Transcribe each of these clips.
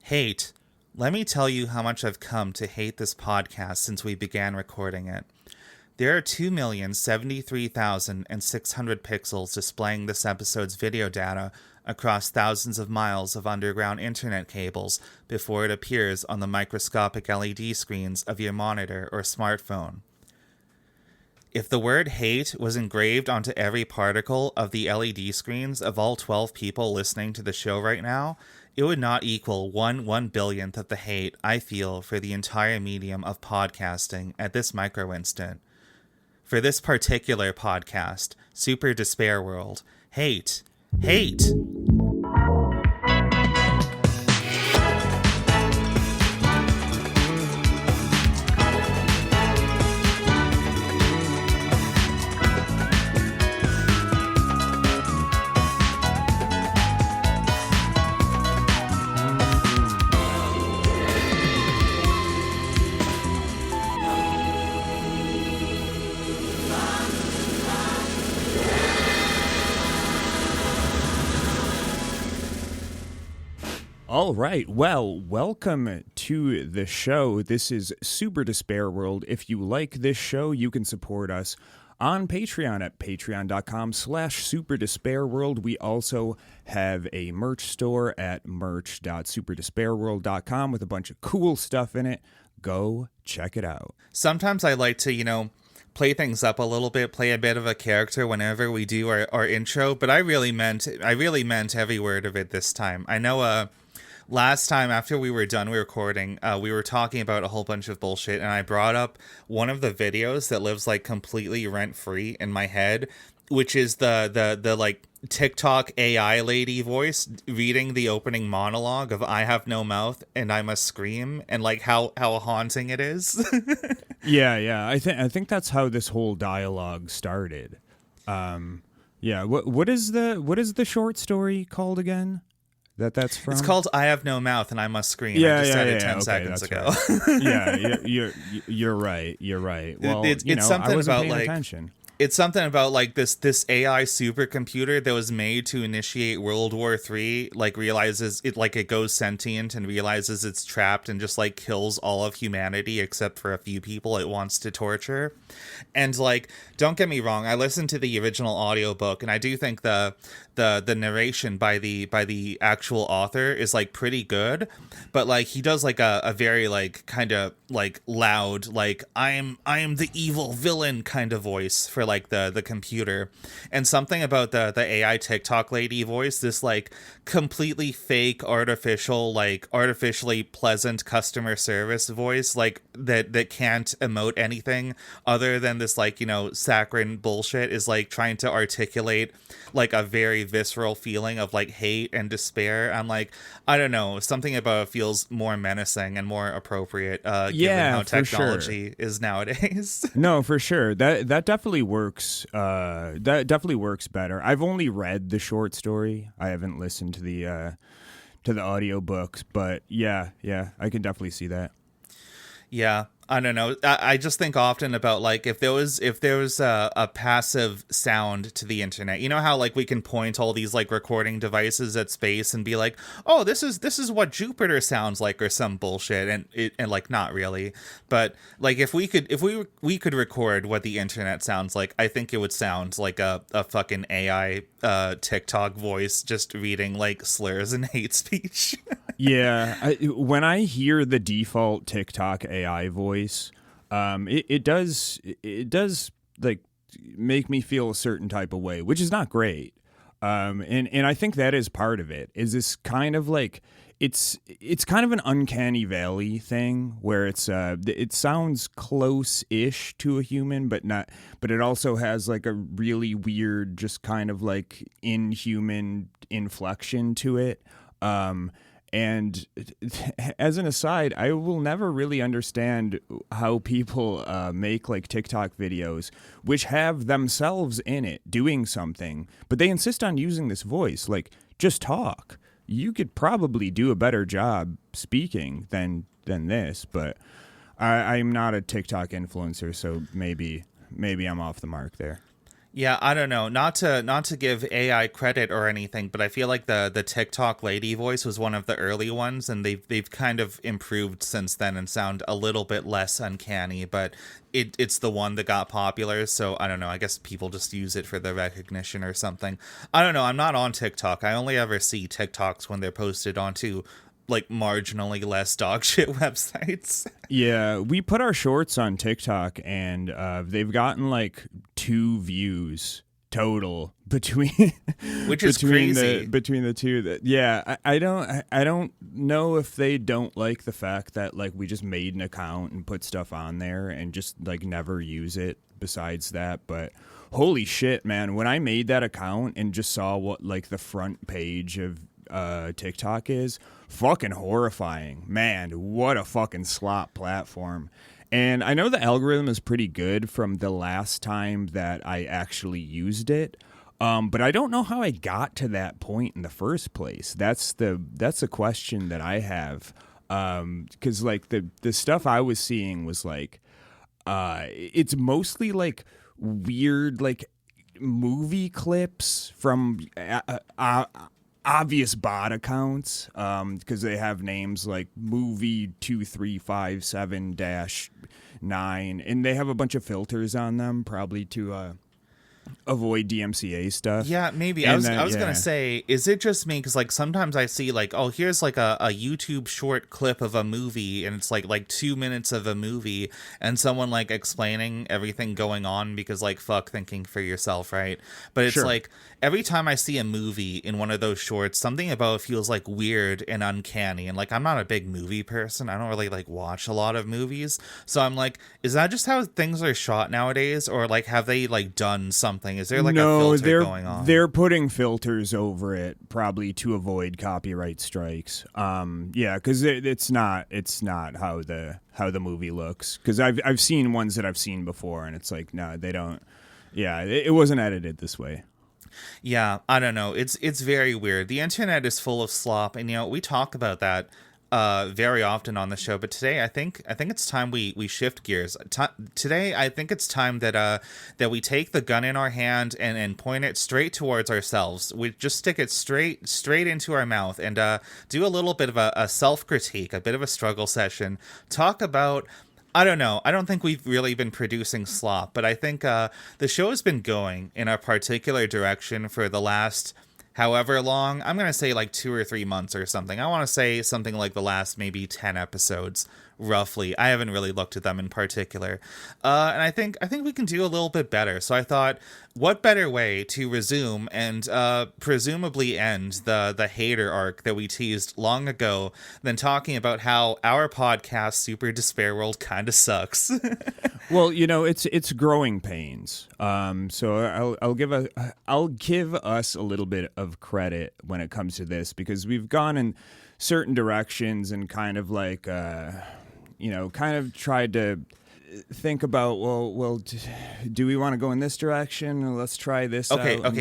Hate. Let me tell you how much I've come to hate this podcast since we began recording it. There are 2,073,600 pixels displaying this episode's video data across thousands of miles of underground internet cables before it appears on the microscopic LED screens of your monitor or smartphone. If the word hate was engraved onto every particle of the LED screens of all 12 people listening to the show right now, it would not equal 1/1 billionth of the hate I feel for the entire medium of podcasting at this micro instant. For this particular podcast, Super Despair World, hate. All right. Well, welcome to the show. This is Super Despair World. If you like this show, you can support us on Patreon at patreon.com/superdespairworld. We also have a merch store at merch.superdespairworld.com with a bunch of cool stuff in it. Go check it out. Sometimes I like to, play things up a little bit, play a bit of a character whenever we do our intro, but I really meant every word of it this time. I know, last time after we were done recording, we were talking about a whole bunch of bullshit, and I brought up one of the videos that lives like completely rent-free in my head, which is the like TikTok AI lady voice reading the opening monologue of "I have no mouth and I must scream," and like how haunting it is. Yeah. I think that's how this whole dialogue started. Yeah. What is the short story called again? That's from? It's called "I Have No Mouth and I Must Scream." I just said it 10 seconds ago. Right. Yeah, you're right. Well, it's something I wasn't about paying like attention. It's something about like this AI supercomputer that was made to initiate World War III, like realizes it goes sentient and realizes it's trapped and just like kills all of humanity except for a few people it wants to torture. And like, don't get me wrong, I listened to the original audiobook and I do think the narration by the actual author is like pretty good, but like he does like a very like kind of like loud like I am the evil villain kind of voice for like the computer. And something about the AI TikTok lady voice, this like completely fake artificially pleasant customer service voice, like that can't emote anything other than this like saccharine bullshit, is like trying to articulate like a very visceral feeling of like hate and despair. I'm like, I don't know, something about it feels more menacing and more appropriate given how technology is nowadays. No, for sure. That definitely works. That definitely works better. I've only read the short story. I haven't listened to the audiobooks, but yeah, I can definitely see that. Yeah, I don't know. I just think often about like if there was a passive sound to the internet. You know how like we can point all these like recording devices at space and be like, oh, this is what Jupiter sounds like or some bullshit, and like not really. But like if we could record what the internet sounds like, I think it would sound like a fucking AI TikTok voice just reading like slurs and hate speech. Yeah, when I hear the default TikTok AI voice, it does like make me feel a certain type of way, which is not great. And I think that is part of it. Is this kind of like it's kind of an uncanny valley thing where it sounds close-ish to a human, but it also has like a really weird, just kind of like inhuman inflection to it. And as an aside, I will never really understand how people make like TikTok videos which have themselves in it doing something, but they insist on using this voice. Like, just talk. You could probably do a better job speaking than this, but I'm not a TikTok influencer, so maybe I'm off the mark there. Yeah, I don't know. Not to give AI credit or anything, but I feel like the TikTok lady voice was one of the early ones, and they've kind of improved since then and sound a little bit less uncanny. But it's the one that got popular, so I don't know. I guess people just use it for the recognition or something. I don't know. I'm not on TikTok. I only ever see TikToks when they're posted onto like marginally less dog shit websites. Yeah, we put our shorts on TikTok, and they've gotten like 2 views total between Which is between crazy. between the two. That yeah, I don't know if they don't like the fact that like we just made an account and put stuff on there and just like never use it. Besides that, but holy shit, man! When I made that account and just saw what like the front page of TikTok is, fucking horrifying, man. What a fucking slop platform. And I know the algorithm is pretty good from the last time that I actually used it, but I don't know how I got to that point in the first place. That's the question that I have, because like the stuff I was seeing was like it's mostly like weird like movie clips from obvious bot accounts, because they have names like movie 2357-9, and they have a bunch of filters on them, probably to avoid DMCA stuff. Yeah, maybe. And I was yeah. gonna say, is it just me? Because like sometimes I see like, oh, here's like a YouTube short clip of a movie, and it's like 2 minutes of a movie, and someone like explaining everything going on because like fuck thinking for yourself, right? But it's Sure. like every time I see a movie in one of those shorts, something about it feels like weird and uncanny. And like I'm not a big movie person. I don't really like watch a lot of movies, so I'm like, is that just how things are shot nowadays, or like have they like done something? Is there like a filter going on? They're putting filters over it probably to avoid copyright strikes. Yeah, because it's not how the movie looks. Because I've seen ones that I've seen before, and it's like no, they don't. Yeah, it wasn't edited this way. Yeah, I don't know. It's very weird. The internet is full of slop, and we talk about that very often on the show. But today, I think it's time we shift gears. Today, I think it's time that we take the gun in our hand and point it straight towards ourselves. We just stick it straight into our mouth and do a little bit of a self critique, a bit of a struggle session. Talk about. I don't know. I don't think we've really been producing slop, but I think the show has been going in a particular direction for the last however long. I'm going to say like 2 or 3 months or something. I want to say something like the last maybe 10 episodes, roughly. I haven't really looked at them in particular. And I think we can do a little bit better. So I thought, what better way to resume and presumably end the hater arc that we teased long ago than talking about how our podcast, Super Despair World, kind of sucks. Well, it's growing pains. So I'll give us a little bit of credit when it comes to this, because we've gone in certain directions and kind of like kind of tried to think about do we want to go in this direction? Let's try this. Okay. out,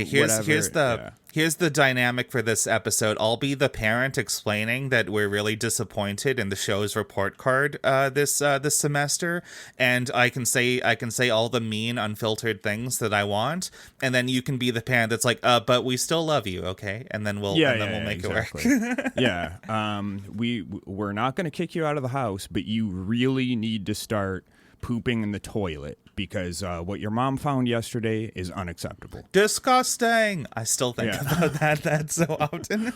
Here's the dynamic for this episode. I'll be the parent explaining that we're really disappointed in the show's report card this semester, and I can say all the mean, unfiltered things that I want, and then you can be the parent that's like, but we still love you, okay? And then we'll make exactly. it work. Yeah. We're not going to kick you out of the house, but you really need to start pooping in the toilet, because what your mom found yesterday is unacceptable. Disgusting. I still think about that so often.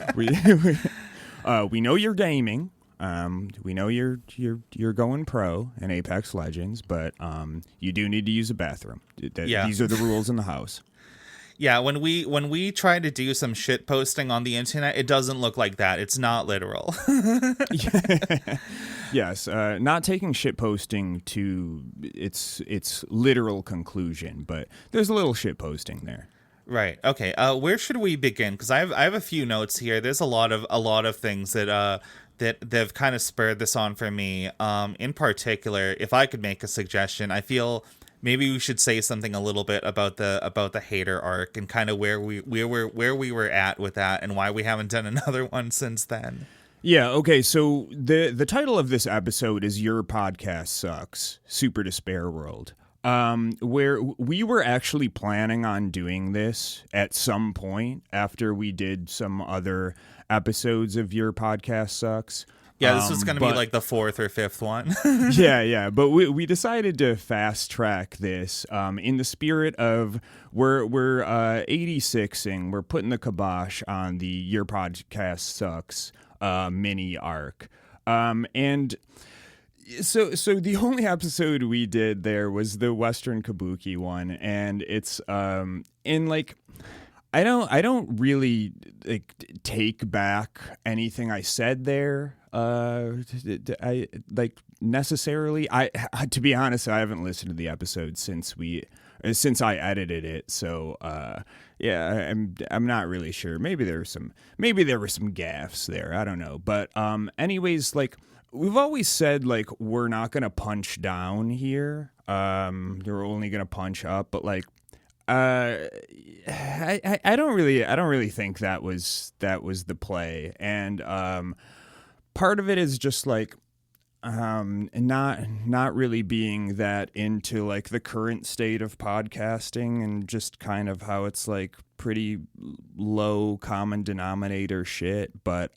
We know you're gaming. We know you're going pro in Apex Legends, but you do need to use a bathroom. These are the rules in the house. Yeah, when we try to do some shit posting on the internet, it doesn't look like that. It's not literal. Yes, not taking shit posting to its literal conclusion, but there's a little shit posting there. Right. Okay. Where should we begin? Because I have a few notes here. There's a lot of things that have kind of spurred this on for me. In particular, if I could make a suggestion, I feel maybe we should say something a little bit about the hater arc and kind of where we were at with that and why we haven't done another one since then. Yeah, okay, so the title of this episode is Your Podcast Sucks, Super Despair World. where we were actually planning on doing this at some point after we did some other episodes of Your Podcast Sucks. Yeah, this was going to be like the fourth or fifth one. yeah. But we decided to fast track this in the spirit of we're 86ing. We're putting the kibosh on the Your Podcast Sucks mini arc. And so the only episode we did there was the Western Kabuki one, and it's in like I don't really like take back anything I said there. I like necessarily. To be honest, I haven't listened to the episode since I edited it. So yeah, I'm not really sure. Maybe there were some gaffes there. I don't know. But anyways, like we've always said, like we're not gonna punch down here. We're only gonna punch up. But like I don't really think that was the play. And part of it is just like not really being that into like the current state of podcasting and just kind of how it's like pretty low common denominator shit. But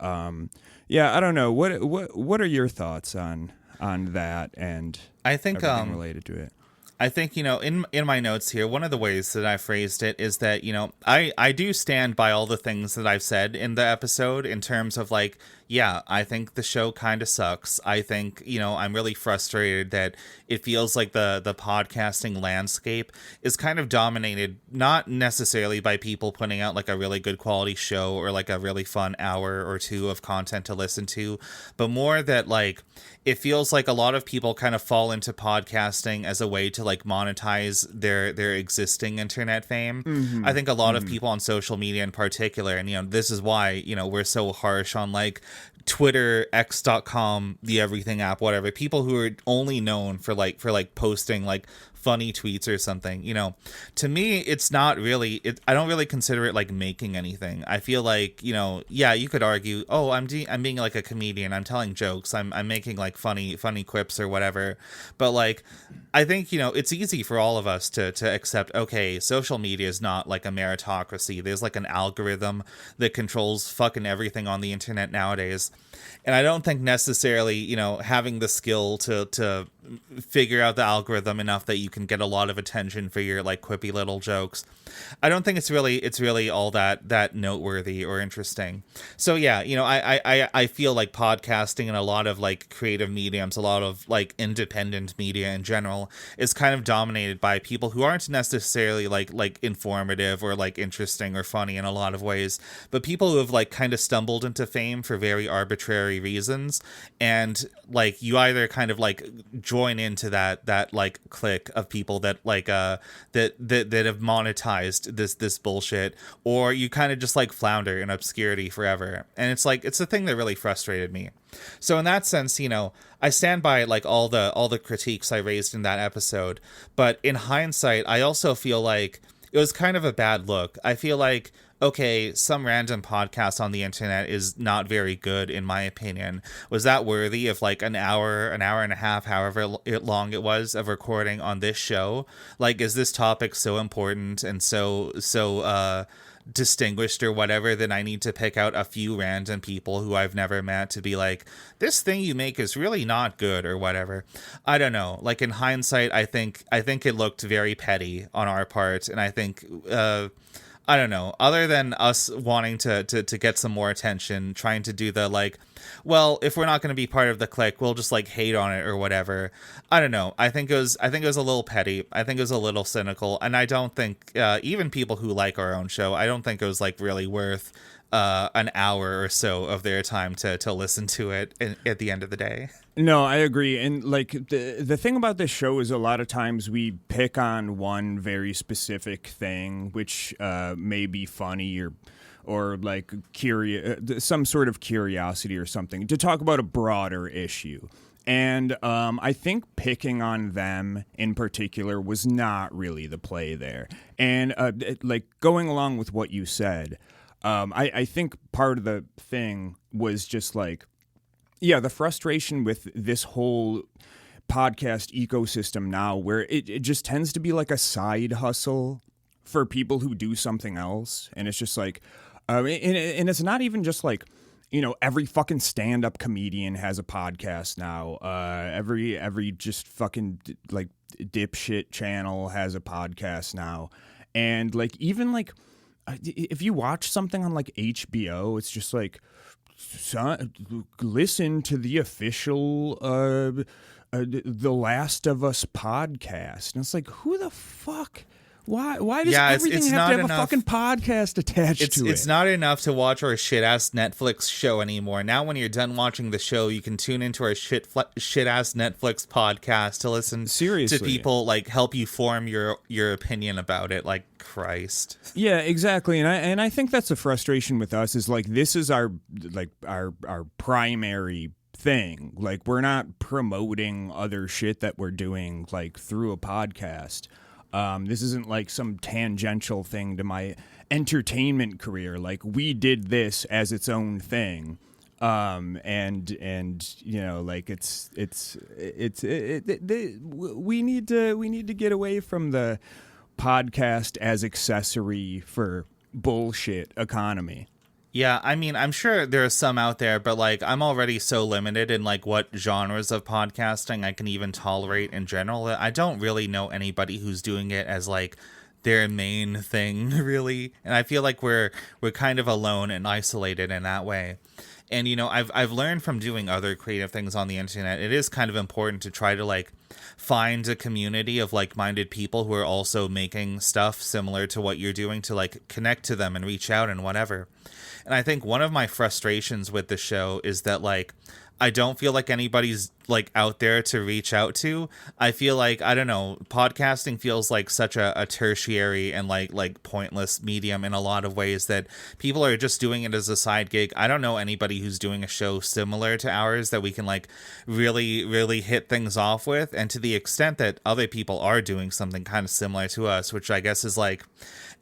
yeah, I don't know. What are your thoughts on that and I think everything related to it? I think, in my notes here, one of the ways that I phrased it is that, I do stand by all the things that I've said in the episode in terms of like, yeah, I think the show kind of sucks. I think, I'm really frustrated that it feels like the podcasting landscape is kind of dominated, not necessarily by people putting out like a really good quality show or like a really fun hour or two of content to listen to, but more that like, it feels like a lot of people kind of fall into podcasting as a way to like monetize their existing internet fame. Mm-hmm. I think a lot of people on social media in particular, and this is why we're so harsh on like Twitter, X.com, the everything app, whatever, people who are only known for posting like funny tweets or something. To me, it's not really I don't really consider it like making anything. I feel like yeah, you could argue, oh, I'm being like a comedian, I'm telling jokes, I'm making like funny quips or whatever, but like I think it's easy for all of us to accept, okay, social media is not like a meritocracy. There's like an algorithm that controls fucking everything on the internet nowadays, and I don't think necessarily having the skill to figure out the algorithm enough that you can get a lot of attention for your like quippy little jokes, I don't think it's really all that noteworthy or interesting. So yeah, I feel like podcasting and a lot of like creative mediums, a lot of like independent media in general, is kind of dominated by people who aren't necessarily like informative or like interesting or funny in a lot of ways, but people who have like kind of stumbled into fame for very arbitrary reasons, and like you either kind of like join into that like clique of people that like that have monetized this bullshit, or you kind of just like flounder in obscurity forever. And it's a thing that really frustrated me. So in that sense, I stand by like all the critiques I raised in that episode, but in hindsight, I also feel like it was kind of a bad look. I feel like, okay, some random podcast on the internet is not very good, in my opinion. Was that worthy of like an hour and a half, however long it was, of recording on this show? Like, is this topic so important and so distinguished or whatever that I need to pick out a few random people who I've never met to be like, this thing you make is really not good or whatever? I don't know. Like in hindsight, I think it looked very petty on our part, and I think I don't know, other than us wanting to get some more attention, trying to do the like, well, if we're not going to be part of the clique, we'll just like hate on it or whatever. I don't know. I think it was a little petty. I think it was a little cynical, and I don't think even people who like our own show, I don't think it was like really worth an hour or so of their time to listen to it at the end of the day. No, I agree. And like the thing about this show is a lot of times we pick on one very specific thing, which may be funny or like some sort of curiosity or something, to talk about a broader issue. And I think picking on them in particular was not really the play there. And like going along with what you said, I think part of the thing was just like, yeah, the frustration with this whole podcast ecosystem now where it just tends to be like a side hustle for people who do something else. And it's just like, and it's not even just like, every fucking stand-up comedian has a podcast now. Every just fucking like dipshit channel has a podcast now. And like, even like, if you watch something on like HBO, it's just like, listen to the official The Last of Us podcast. And it's like, who the fuck? Why does everything have to have a fucking podcast attached to it? It's not enough to watch our shit-ass Netflix show anymore. Now when you're done watching the show, you can tune into our shit-ass Netflix podcast to listen to people like help you form your opinion about it. Like, Christ. Yeah, exactly. And I think that's the frustration with us is like, this is our primary thing. Like, we're not promoting other shit that we're doing like through a podcast. This isn't like some tangential thing to my entertainment career. Like, we did this as its own thing. And like we need to get away from the podcast as accessory for bullshit economy. Yeah, I mean, I'm sure there are some out there, but like, I'm already so limited in like what genres of podcasting I can even tolerate in general that I don't really know anybody who's doing it as like their main thing, really. And I feel like we're kind of alone and isolated in that way. And I've learned from doing other creative things on the internet, it is kind of important to try to like find a community of like-minded people who are also making stuff similar to what you're doing, to like connect to them and reach out and whatever. And I think one of my frustrations with the show is that like I don't feel like anybody's like out there to reach out to. I feel like, I don't know, podcasting feels like such a tertiary and like pointless medium in a lot of ways that people are just doing it as a side gig. I don't know anybody who's doing a show similar to ours that we can like really, really hit things off with. And to the extent that other people are doing something kind of similar to us, which I guess is like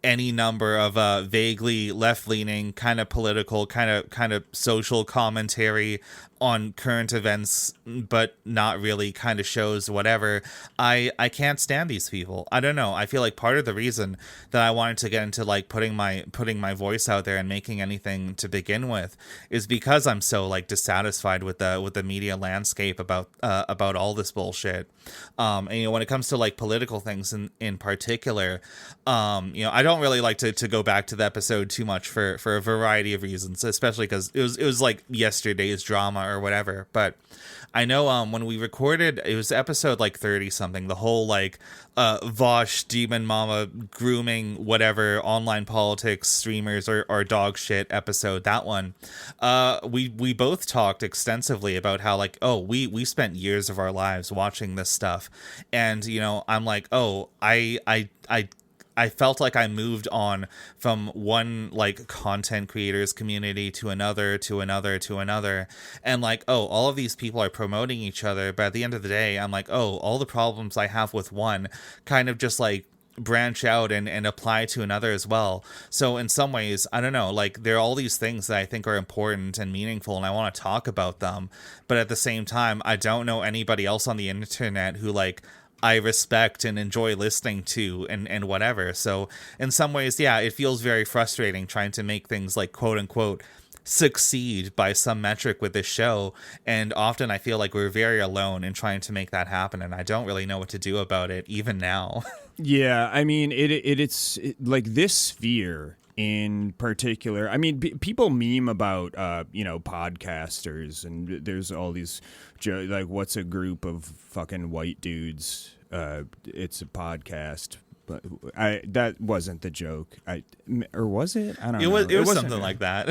any number of vaguely left-leaning, kind of political, kind of social commentary on current events, but not really kind of shows whatever. I can't stand these people. I don't know. I feel like part of the reason that I wanted to get into like putting my voice out there and making anything to begin with is because I'm so like dissatisfied with the media landscape about all this bullshit. And when it comes to like political things in particular, I don't really like to go back to the episode too much for a variety of reasons, especially because it was like yesterday's drama or whatever. But I know when we recorded, it was episode like 30 something, the whole like Vosh demon mama grooming whatever online politics streamers or dog shit episode, that one, we both talked extensively about how like, oh, we spent years of our lives watching this stuff, and I'm like, oh, I felt like I moved on from one like content creators community to another, and like, oh, all of these people are promoting each other, but at the end of the day, I'm like, oh, all the problems I have with one kind of just like branch out and apply to another as well. So in some ways, I don't know, like there are all these things that I think are important and meaningful and I want to talk about them, but at the same time, I don't know anybody else on the internet who like I respect and enjoy listening to and whatever. So in some ways, yeah, it feels very frustrating trying to make things like quote unquote succeed by some metric with this show. And often I feel like we're very alone in trying to make that happen. And I don't really know what to do about it even now. Yeah, I mean, it's like this sphere in particular. I mean, people meme about, podcasters, and there's all these, like, what's a group of fucking white dudes? It's a podcast. But that wasn't the joke. Or was it? I don't know. It was something like that.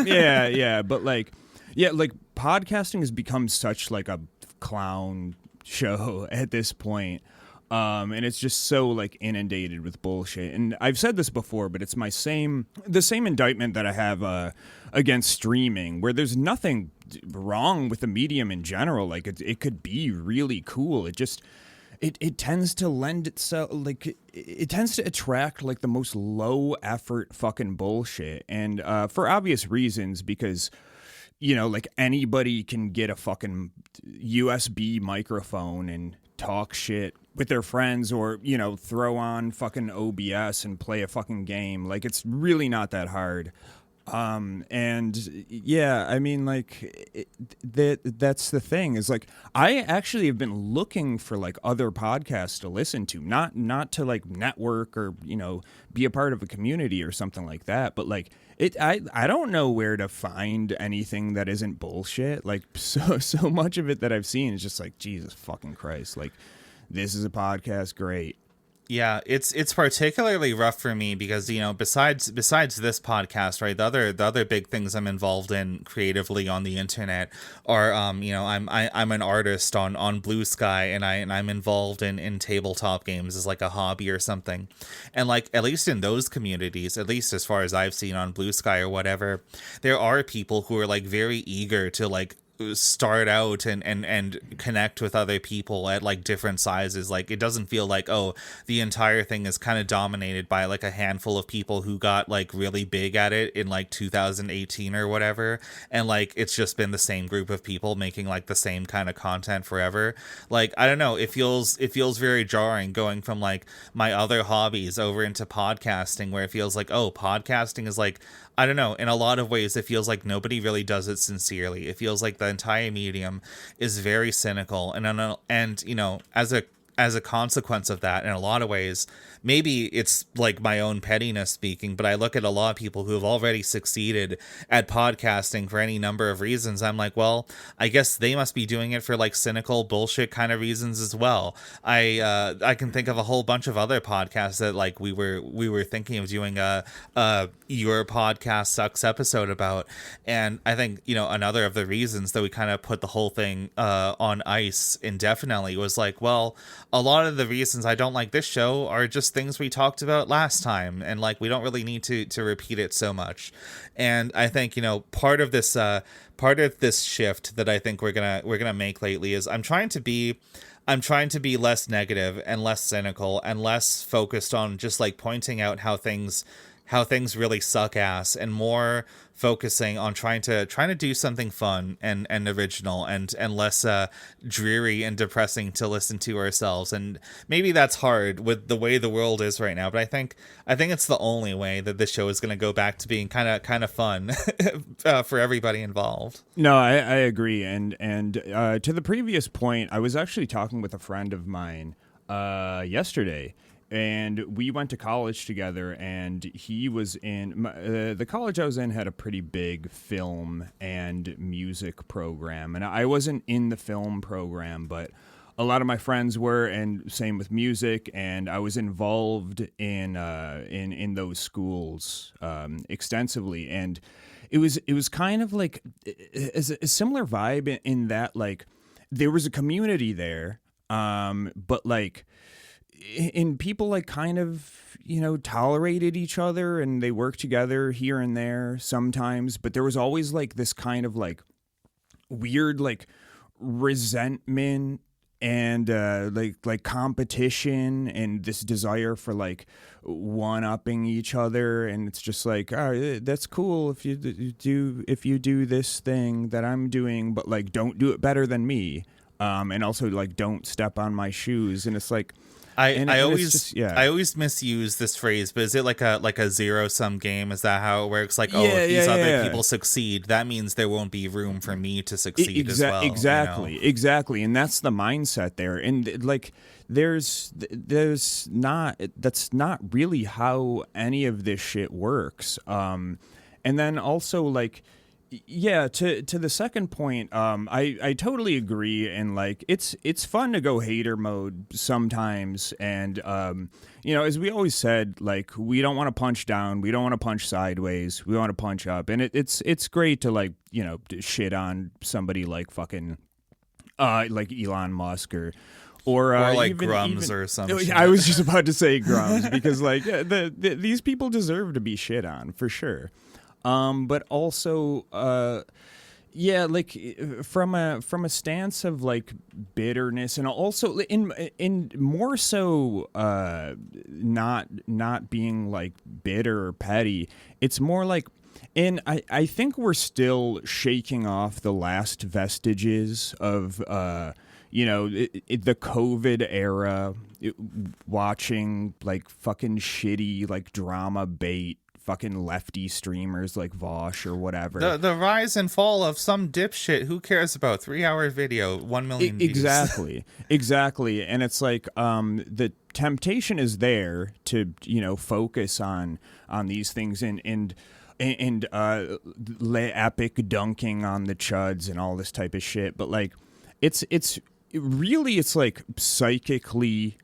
yeah. But like podcasting has become such like a clown show at this point. And it's just so like inundated with bullshit. And I've said this before, but it's the same indictment that I have against streaming, where there's nothing wrong with the medium in general. Like it could be really cool. It tends to lend itself, like, it tends to attract, like, the most low-effort fucking bullshit. And for obvious reasons, because like anybody can get a fucking USB microphone and talk shit with their friends, or, throw on fucking OBS and play a fucking game. Like, it's really not that hard. And yeah, I mean, like, that's the thing, is like, I actually have been looking for like other podcasts to listen to, not to like network or, be a part of a community or something like that. But like I don't know where to find anything that isn't bullshit. Like, so much of it that I've seen is just like, Jesus fucking Christ. Like, this is a podcast. Great. Yeah, it's particularly rough for me because, besides this podcast, right, the other big things I'm involved in creatively on the internet are I'm an artist on Blue Sky, and I'm involved in tabletop games as like a hobby or something. And like, at least in those communities, at least as far as I've seen on Blue Sky or whatever, there are people who are like very eager to like start out and connect with other people at like different sizes. Like, it doesn't feel like, oh, the entire thing is kind of dominated by like a handful of people who got like really big at it in like 2018 or whatever, and like it's just been the same group of people making like the same kind of content forever. Like, I don't know, it feels very jarring going from like my other hobbies over into podcasting, where it feels like, oh, podcasting is like, I don't know, in a lot of ways, it feels like nobody really does it sincerely. It feels like the entire medium is very cynical. And as a consequence of that, in a lot of ways, maybe it's like my own pettiness speaking, but I look at a lot of people who have already succeeded at podcasting for any number of reasons. I'm like, well, I guess they must be doing it for like cynical bullshit kind of reasons as well. I can think of a whole bunch of other podcasts that like we were thinking of doing a Your Podcast Sucks episode about, and I think another of the reasons that we kind of put the whole thing on ice indefinitely was like, well, a lot of the reasons I don't like this show are just things we talked about last time, and like we don't really need to repeat it so much. And I think part of this shift that I think we're gonna make lately is I'm trying to be less negative and less cynical and less focused on just like pointing out how things really suck ass, and more focusing on trying to do something fun and original and less dreary and depressing to listen to ourselves. And maybe that's hard with the way the world is right now, but I think it's the only way that this show is going to go back to being kind of fun for everybody involved. No, I agree. And to the previous point, I was actually talking with a friend of mine yesterday. And we went to college together, and he was in the college I was in had a pretty big film and music program, and I wasn't in the film program, but a lot of my friends were, and same with music. And I was involved in those schools extensively, and it was kind of like a similar vibe in that like there was a community there, but like. And people like kind of, tolerated each other, and they worked together here and there sometimes. But there was always like this kind of like weird like resentment and like competition and this desire for like one-upping each other. And it's just like, oh, that's cool if you do this thing that I'm doing, but like don't do it better than me. And also like don't step on my shoes. And it's like, I always misuse this phrase, but is it like a zero-sum game? Is that how it works? Like, if these other people succeed, that means there won't be room for me to succeed as well. Exactly. And that's the mindset there. And like, that's not really how any of this shit works. And then also like, yeah, to the second point, I totally agree, and like it's fun to go hater mode sometimes, and as we always said, like we don't want to punch down, we don't want to punch sideways, we want to punch up, and it's great to like shit on somebody like fucking like Elon Musk or like even, Grums or something. I was just about to say Grums because like these people deserve to be shit on for sure. But also, like from a stance of like bitterness, and also in more so, not being like bitter or petty. It's more like And I think we're still shaking off the last vestiges of, the COVID era, watching like fucking shitty like drama bait fucking lefty streamers like Vosh or whatever. The rise and fall of some dipshit. Who cares about 3-hour video, 1 million views? Exactly. And it's like the temptation is there to focus on these things and epic dunking on the chuds and all this type of shit. But like, it's like psychically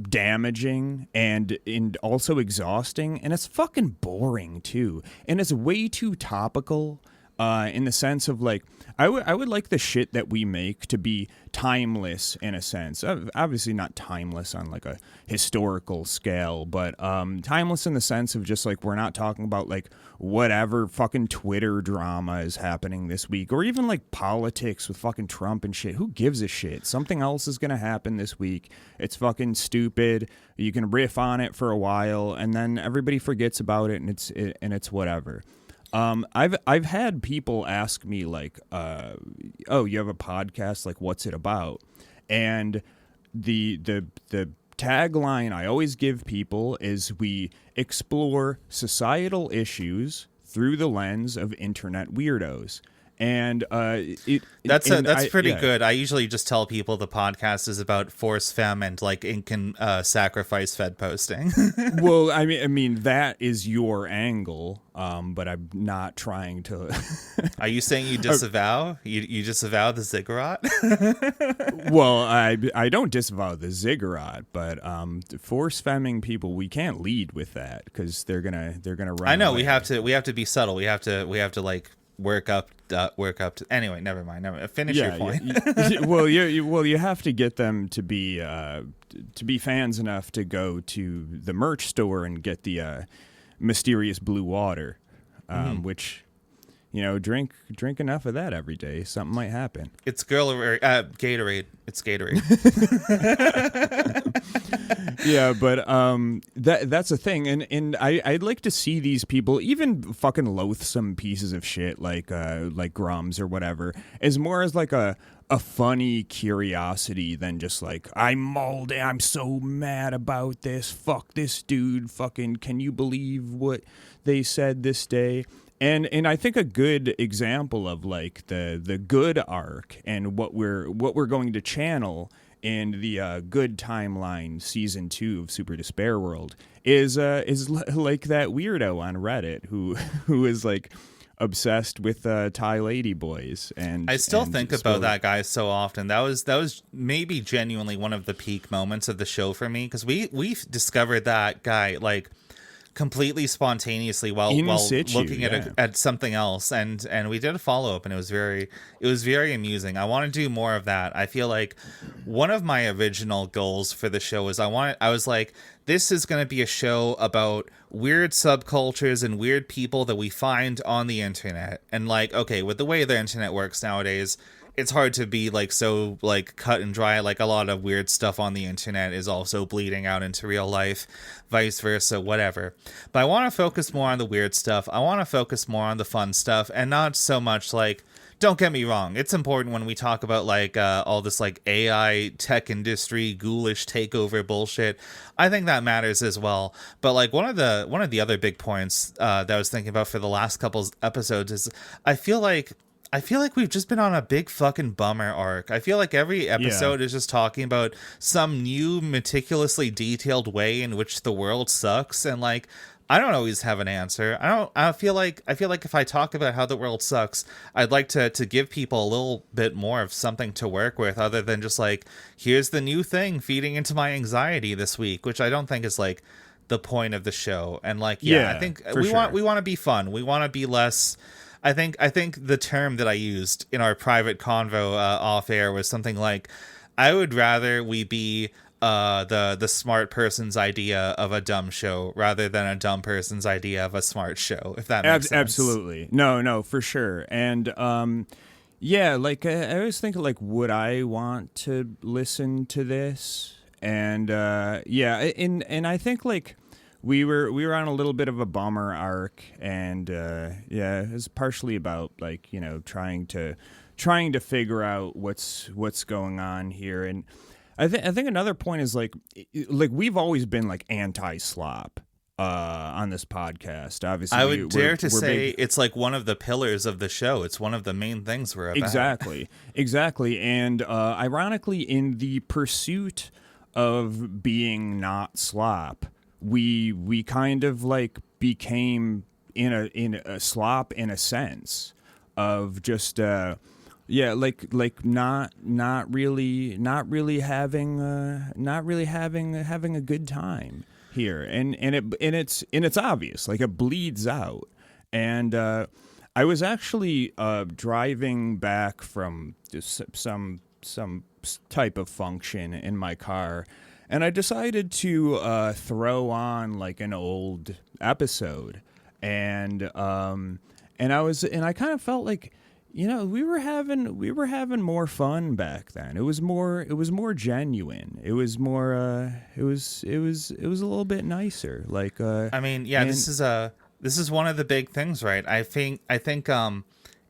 damaging and also exhausting, and it's fucking boring too, and it's way too topical. In the sense of like, I would like the shit that we make to be timeless in a sense. Obviously not timeless on like a historical scale, but timeless in the sense of just like we're not talking about like whatever fucking Twitter drama is happening this week, or even like politics with fucking Trump and shit. Who gives a shit? Something else is gonna happen this week. It's fucking stupid. You can riff on it for a while, and then everybody forgets about it, and it's whatever. I've had people ask me like, "Oh, you have a podcast? Like, what's it about?" And the tagline I always give people is, "We explore societal issues through the lens of internet weirdos." And that's pretty good. I usually just tell people the podcast is about force femme and like sacrifice fed posting. Well, I mean that is your angle, but I'm not trying to. Are you saying you disavow? You disavow the ziggurat? Well, I don't disavow the ziggurat, but force femming people, we can't lead with that because they're gonna run. I know away. we have to be subtle. We have to like work up to anyway. Never mind. Finish your point. you have to get them to be fans enough to go to the merch store and get the mysterious blue water, which drink enough of that every day, something might happen. It's Gatorade. It's Gatorade. Yeah, but that's a thing, and I'd like to see these people, even fucking loathsome pieces of shit like Grums or whatever, as more as like a funny curiosity than just like, I'm so mad about this. Fuck this dude. Fucking, can you believe what they said this day? And I think a good example of like the good arc and what we're going to channel in the good timeline season 2 of Super Despair World is like that weirdo on Reddit who is like obsessed with Thai lady boys. And I still think about that guy so often. That was maybe genuinely one of the peak moments of the show for me, because we discovered that guy like completely spontaneously while looking at something else, and we did a follow-up, and it was very amusing. I want to do more of that. I feel like one of my original goals for the show is I was like, this is going to be a show about weird subcultures and weird people that we find on the internet. And like, okay, with the way the internet works nowadays, it's hard to be like so like cut and dry. Like a lot of weird stuff on the internet is also bleeding out into real life, vice versa, whatever. But I want to focus more on the weird stuff. I want to focus more on the fun stuff, and not so much like, don't get me wrong, it's important when we talk about like all this like AI tech industry ghoulish takeover bullshit. I think that matters as well. But like one of the other big points that I was thinking about for the last couple episodes is I feel like we've just been on a big fucking bummer arc. I feel like every episode is just talking about some new, meticulously detailed way in which the world sucks, and like, I don't always have an answer. I feel like if I talk about how the world sucks, I'd like to give people a little bit more of something to work with, other than just like, here's the new thing feeding into my anxiety this week, which I don't think is like the point of the show. And like, I think we want to be fun. We want to be less. I think the term that I used in our private convo off air was something like, I would rather we be the smart person's idea of a dumb show rather than a dumb person's idea of a smart show, if that makes sense. Absolutely. No, for sure. And like I always think like, would I want to listen to this? And and I think like we were on a little bit of a bummer arc, and yeah, it was partially about like trying to figure out what's going on here. And I think another point is like we've always been like anti-slop on this podcast. Obviously, I would dare to say big. it's like one of the pillars of the show. It's one of the main things we're about. Exactly. And ironically, in the pursuit of being not slop, we kind of like became in a slop in a sense of just yeah, like not really having having a good time here, and it's obvious, like it bleeds out. And I was actually driving back from some type of function in my car, and I decided to throw on like an old episode, and I kind of felt like, we were having more fun back then. It was more genuine. It was more it was a little bit nicer. Like I mean, yeah, this is one of the big things, right? I think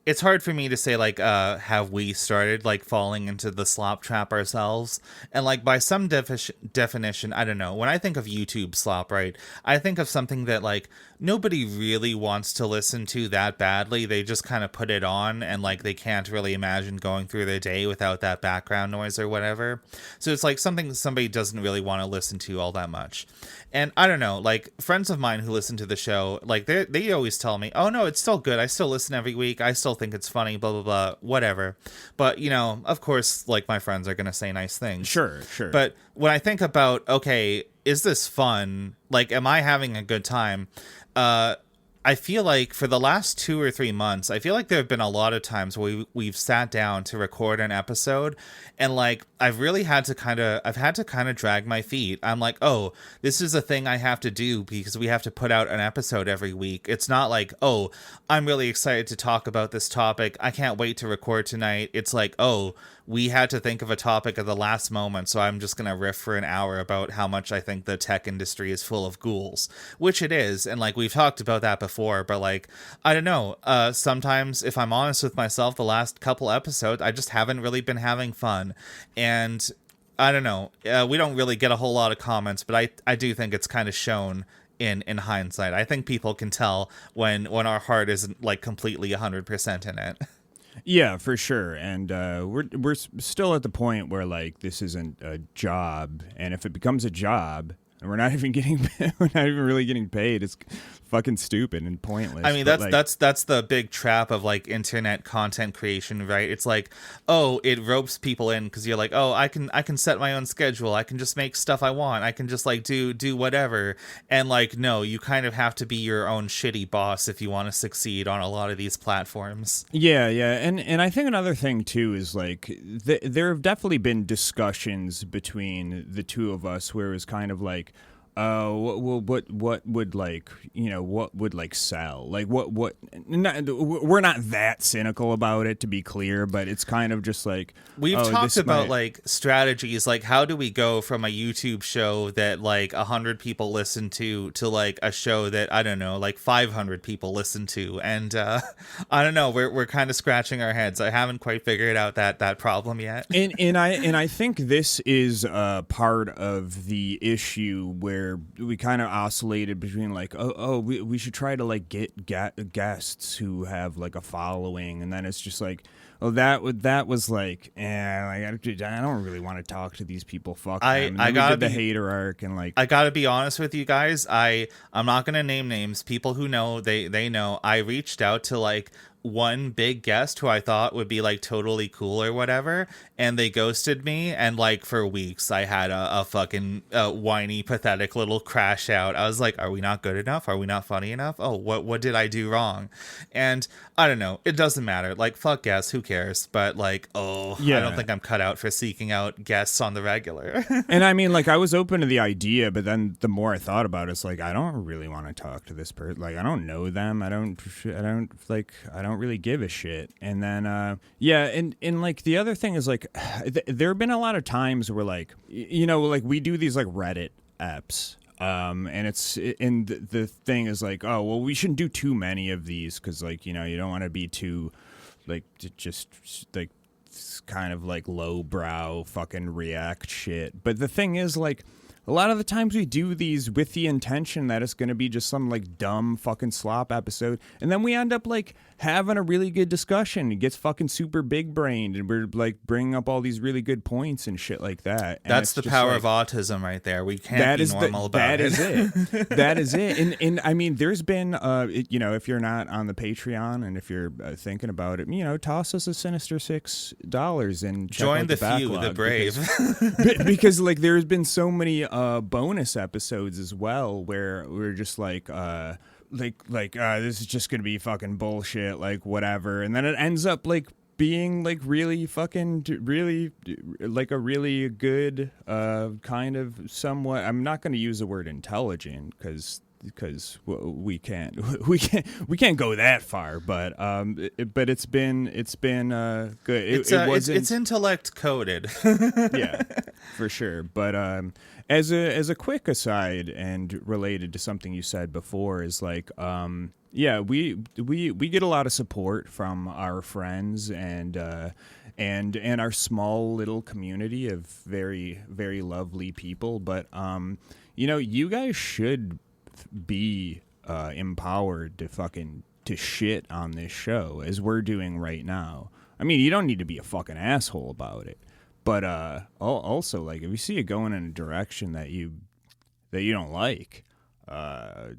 it's hard for me to say like have we started like falling into the slop trap ourselves, and like by some definition, I don't know, when I think of YouTube slop, right, I think of something that like nobody really wants to listen to that badly. They just kind of put it on, and like they can't really imagine going through their day without that background noise or whatever. So it's like something somebody doesn't really want to listen to all that much. And I don't know, like friends of mine who listen to the show, like they always tell me, oh no, it's still good, I still listen every week, I still think it's funny, blah blah blah, whatever. But of course, like my friends are gonna say nice things. Sure. But when I think about, okay, is this fun, like am I having a good time, I feel like for the last 2 or 3 months, I feel like there have been a lot of times where we've sat down to record an episode, and like I've had to kind of drag my feet. I'm like, oh, this is a thing I have to do because we have to put out an episode every week. It's not like, oh, I'm really excited to talk about this topic, I can't wait to record tonight. It's like, oh, we had to think of a topic at the last moment, so I'm just gonna riff for an hour about how much I think the tech industry is full of ghouls, which it is, and like we've talked about that before. But like, I don't know, sometimes if I'm honest with myself, the last couple episodes I just haven't really been having fun, and I don't know, we don't really get a whole lot of comments, but I do think it's kind of shown in hindsight. I think people can tell when our heart isn't like completely 100% in it. Yeah, for sure. And we're still at the point where like this isn't a job, and if it becomes a job and we're not even really getting paid, it's fucking stupid and pointless. I mean, that's the big trap of like internet content creation, right? It's like, oh, it ropes people in because you're like, oh, I can set my own schedule, I can just make stuff I want, I can just like do whatever. And like, no, you kind of have to be your own shitty boss if you want to succeed on a lot of these platforms. Yeah, and I think another thing too is like there have definitely been discussions between the two of us where it was kind of like, what would like, what would like sell? Like what we're not that cynical about it, to be clear, but it's kind of just like, we've talked about like strategies, like how do we go from a YouTube show that like 100 people listen to like a show that, I don't know, like 500 people listen to. And I don't know, we're kind of scratching our heads. I haven't quite figured out that problem yet. And I think this is part of the issue where we kind of oscillated between like, we should try to like get guests who have like a following, and then it's just like, oh, that was like, I don't really want to talk to these people. Fuck them. And I got the hater arc, and like, I gotta be honest with you guys. I'm not gonna name names. People who know, they know. I reached out to like one big guest who I thought would be like totally cool or whatever, and they ghosted me, and like for weeks I had a fucking whiny, pathetic little crash out. I was like, are we not good enough? Are we not funny enough? Oh, what did I do wrong? And I don't know, it doesn't matter, like fuck guests, who cares? But like, yeah. I don't think I'm cut out for seeking out guests on the regular. And I mean, like, I was open to the idea, but then the more I thought about it, it's like, I don't really want to talk to this person. Like, I don't know them. I don't really give a shit. And then and like the other thing is like, there have been a lot of times where like, like we do these like Reddit apps And the thing is like, oh well, we shouldn't do too many of these because like you don't want to be too like just like kind of like lowbrow fucking react shit. But the thing is like, a lot of the times we do these with the intention that it's going to be just some like dumb fucking slop episode. And then we end up like having a really good discussion. It gets fucking super big brained and we're like bringing up all these really good points and shit like that. And that's the power of autism right there. We can't be normal about it. That is it. That is it. And I mean, there's been, if you're not on the Patreon and if you're thinking about it, toss us a sinister $6 and check join out the backlog few, the brave. because like there's been so many bonus episodes as well where we're just like this is just gonna be fucking bullshit, like whatever, and then it ends up like being like really fucking really like a really good kind of somewhat, I'm not going to use the word intelligent because we can't go that far, but it's been good. It's intellect coded. Yeah, for sure. But as a quick aside and related to something you said before is like we get a lot of support from our friends and our small little community of very, very lovely people, but you guys should be empowered to shit on this show as we're doing right now. I mean, you don't need to be a fucking asshole about it, but also like if you see it going in a direction that you don't like,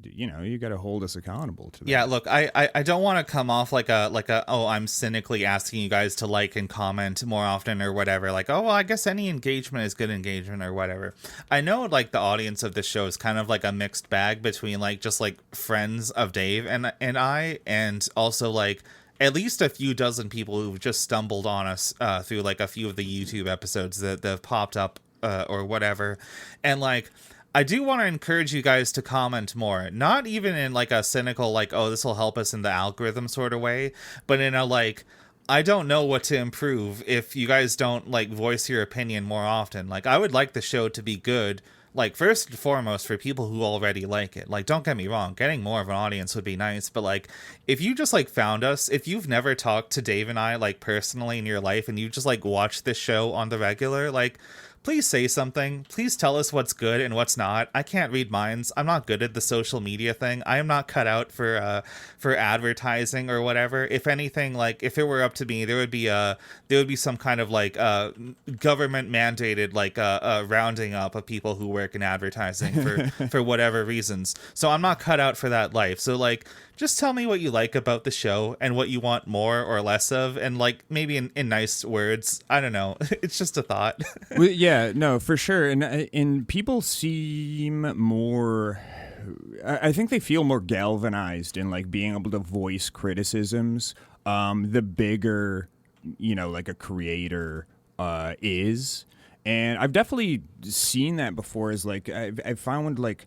you got to hold us accountable to that. Yeah, look, I don't want to come off like a oh, I'm cynically asking you guys to like and comment more often or whatever. Like, oh, well, I guess any engagement is good engagement or whatever. I know like the audience of this show is kind of like a mixed bag between like just like friends of Dave and I, and also like at least a few dozen people who've just stumbled on us through like a few of the YouTube episodes that have popped up or whatever, and like. I do want to encourage you guys to comment more, not even in like a cynical, like, oh, this will help us in the algorithm sort of way, but in a like, I don't know what to improve if you guys don't like voice your opinion more often. Like, I would like the show to be good, like, first and foremost for people who already like it. Like, don't get me wrong, getting more of an audience would be nice, but like, if you just like found us, if you've never talked to Dave and I like personally in your life and you just like watch this show on the regular, like, please say something. Please tell us what's good and what's not. I can't read minds. I'm not good at the social media thing. I am not cut out for advertising or whatever. If anything, like if it were up to me, there would be some kind of like government mandated like rounding up of people who work in advertising for whatever reasons. So I'm not cut out for that life. So like, just tell me what you like about the show and what you want more or less of, and like maybe in nice words. I don't know. It's just a thought. Well, yeah, no, for sure. And people seem more, I think they feel more galvanized in like being able to voice criticisms. The bigger, like a creator is. And I've definitely seen that before as like, I've found like,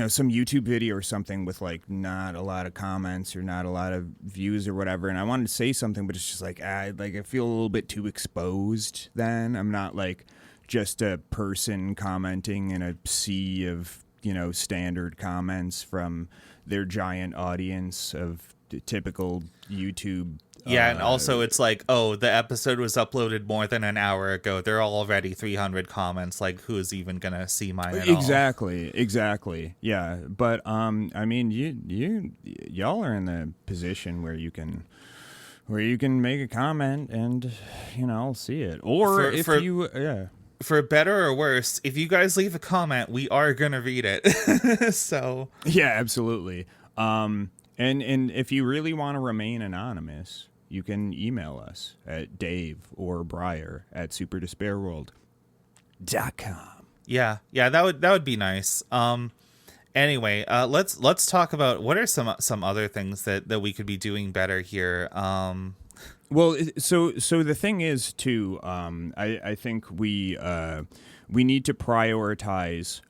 some YouTube video or something with like not a lot of comments or not a lot of views or whatever. And I wanted to say something, but it's just like, I feel a little bit too exposed then. I'm not like just a person commenting in a sea of, standard comments from their giant audience of typical YouTube. Yeah, and also it's like, oh, the episode was uploaded more than an hour ago. There are already 300 comments. Like, who is even gonna see mine at all? Exactly. Yeah, but I mean, y'all are in the position where you can make a comment and I'll see it. Or for better or worse, if you guys leave a comment, we are gonna read it. So yeah, absolutely. And if you really want to remain anonymous, you can email us at Dave or Briar at superdespairworld.com. Yeah, that would be nice. Anyway, let's talk about what are some other things that we could be doing better here. Well, so the thing is too, I think we need to prioritize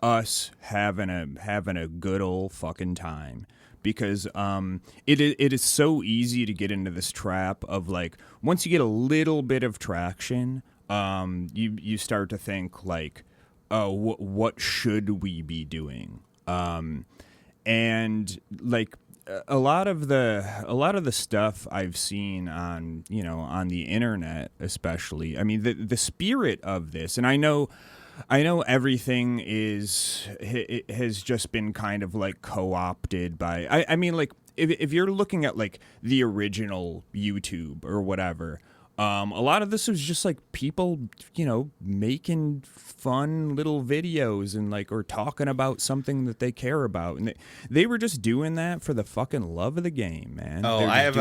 us having a good old fucking time. Because it is so easy to get into this trap of like, once you get a little bit of traction, you start to think like, what should we be doing? And like a lot of the stuff I've seen on on the internet, especially. I mean, the spirit of this, and I know everything it has just been kind of like co-opted by. I mean, like if you're looking at like the original YouTube or whatever. A lot of this was just like people, making fun little videos and like or talking about something that they care about, and they were just doing that for the fucking love of the game, man. Oh, I have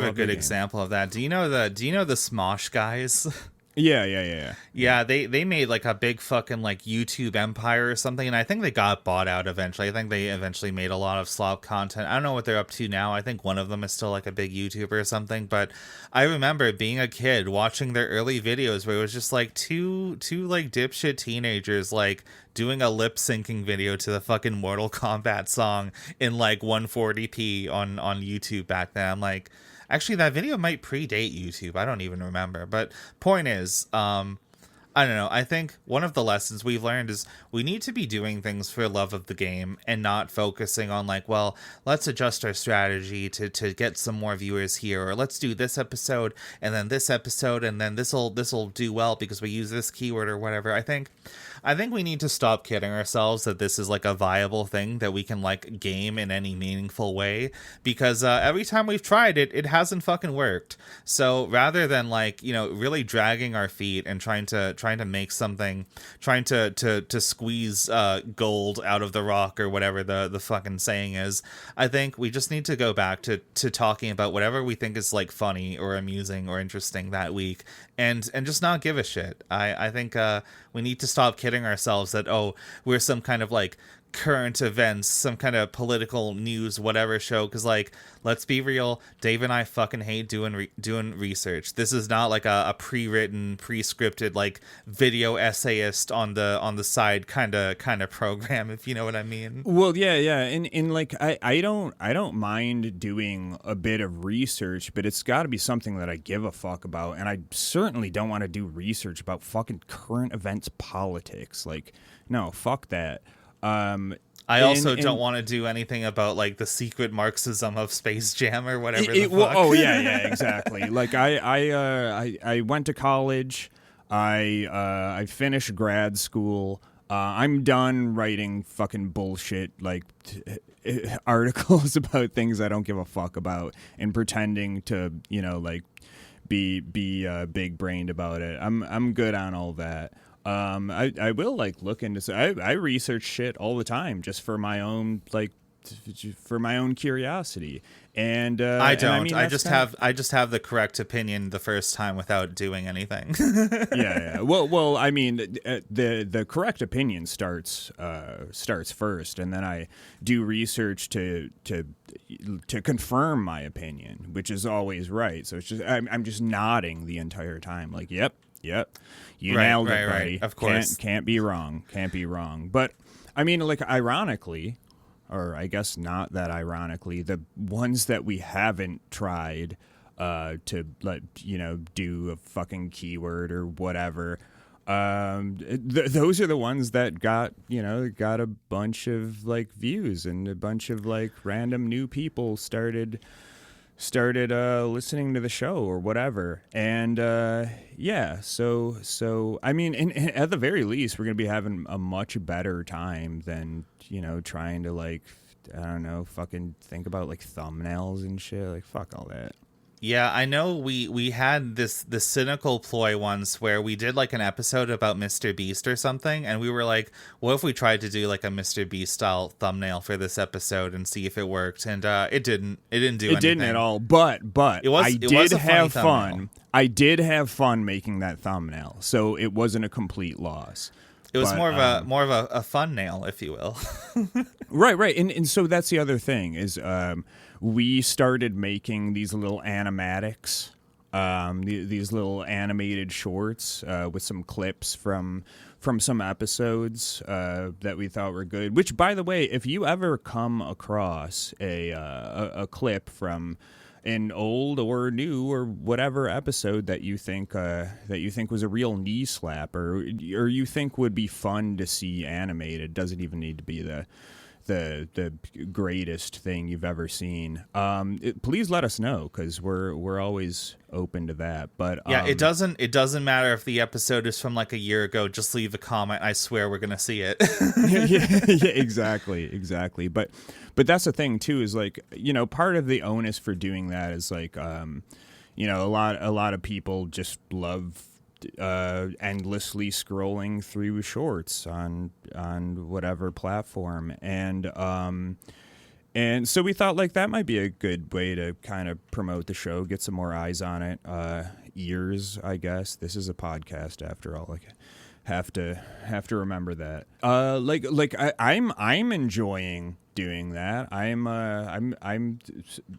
a good example of that. Do you know the Smosh guys? Yeah. Yeah, they made like a big fucking like YouTube empire or something, and I think they got bought out eventually. I think they eventually made a lot of slop content. I don't know what they're up to now. I think one of them is still like a big YouTuber or something, but I remember being a kid watching their early videos where it was just like two like dipshit teenagers like doing a lip syncing video to the fucking Mortal Kombat song in like 140p on YouTube back then. I'm like, actually, that video might predate YouTube. I don't even remember. But point is, I don't know. I think one of the lessons we've learned is we need to be doing things for love of the game and not focusing on like, well, let's adjust our strategy to get some more viewers here, or let's do this episode and then this episode and then this'll do well because we use this keyword or whatever. I think we need to stop kidding ourselves that this is like a viable thing that we can like game in any meaningful way, because every time we've tried it, it hasn't fucking worked. So rather than like, really dragging our feet and trying to make something, trying to squeeze gold out of the rock or whatever the fucking saying is, I think we just need to go back to talking about whatever we think is like funny or amusing or interesting that week, and just not give a shit. I think we need to stop kidding ourselves that, oh, we're some kind of like current events, some kind of political news, whatever show, because like, let's be real, Dave and I fucking hate doing research. This is not like a pre-written, pre-scripted like video essayist on the side kind of program, if you know what I mean. Well, yeah, and like I don't mind doing a bit of research, but it's got to be something that I give a fuck about, and I certainly don't want to do research about fucking current events politics. Like, no, fuck that. I also don't want to do anything about like the secret Marxism of Space Jam or whatever the fuck. Well, oh yeah, exactly. Like I went to college. I finished grad school. I'm done writing fucking bullshit like articles about things I don't give a fuck about and pretending to like be big brained about it. I'm good on all that. I will like look into. I research shit all the time just for my own curiosity. And I don't. And I mean, I just have the correct opinion the first time without doing anything. Yeah. Well. I mean, the correct opinion starts first, and then I do research to confirm my opinion, which is always right. So it's just I'm just nodding the entire time, like, yep. You nailed it, buddy. Right. Of course. Can't be wrong. But I mean, like, ironically, or I guess not that ironically, the ones that we haven't tried to like, do a fucking keyword or whatever, those are the ones that got a bunch of like views, and a bunch of like random new people started listening to the show or whatever. And so I mean, at the very least, we're gonna be having a much better time than trying to like, I don't know, fucking think about like thumbnails and shit. Like, fuck all that. Yeah, I know we had this cynical ploy once where we did like an episode about Mr. Beast or something, and we were like, what if we tried to do like a Mr. Beast style thumbnail for this episode and see if it worked? And it didn't do anything. It didn't at all. But I did have fun. I did have fun making that thumbnail, so it wasn't a complete loss. It was more of a fun nail, if you will. Right. And so that's the other thing is we started making these little animatics, these little animated shorts with some clips from some episodes that we thought were good. Which, by the way, if you ever come across a clip from an old or new or whatever episode that you think was a real knee slap, or you think would be fun to see animated. Doesn't even need to be the greatest thing you've ever seen. Please let us know, because we're always open to that. But yeah, it doesn't matter if the episode is from like a year ago. Just leave a comment. I swear we're gonna see it. yeah, exactly. But that's the thing too, is like, part of the onus for doing that is like, a lot of people just love endlessly scrolling through shorts on whatever platform, and so we thought like that might be a good way to kind of promote the show, get some more eyes on it, ears, I guess. This is a podcast after all. Like, have to remember that. I'm enjoying doing that. I'm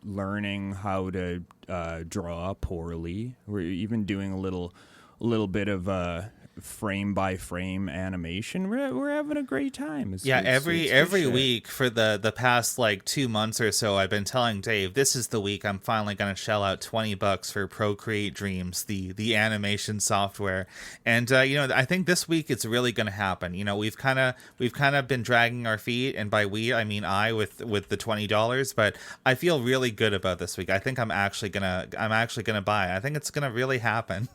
learning how to draw poorly. We're even doing a little bit of frame by frame animation. We're having a great time. It's every week for the past like 2 months or so, I've been telling Dave, this is the week I'm finally going to shell out $20 for Procreate Dreams, the animation software. And I think this week it's really going to happen. We've kind of been dragging our feet, and by we I mean I, with the $20, but I feel really good about this week. I think I'm actually gonna buy. I think it's gonna really happen.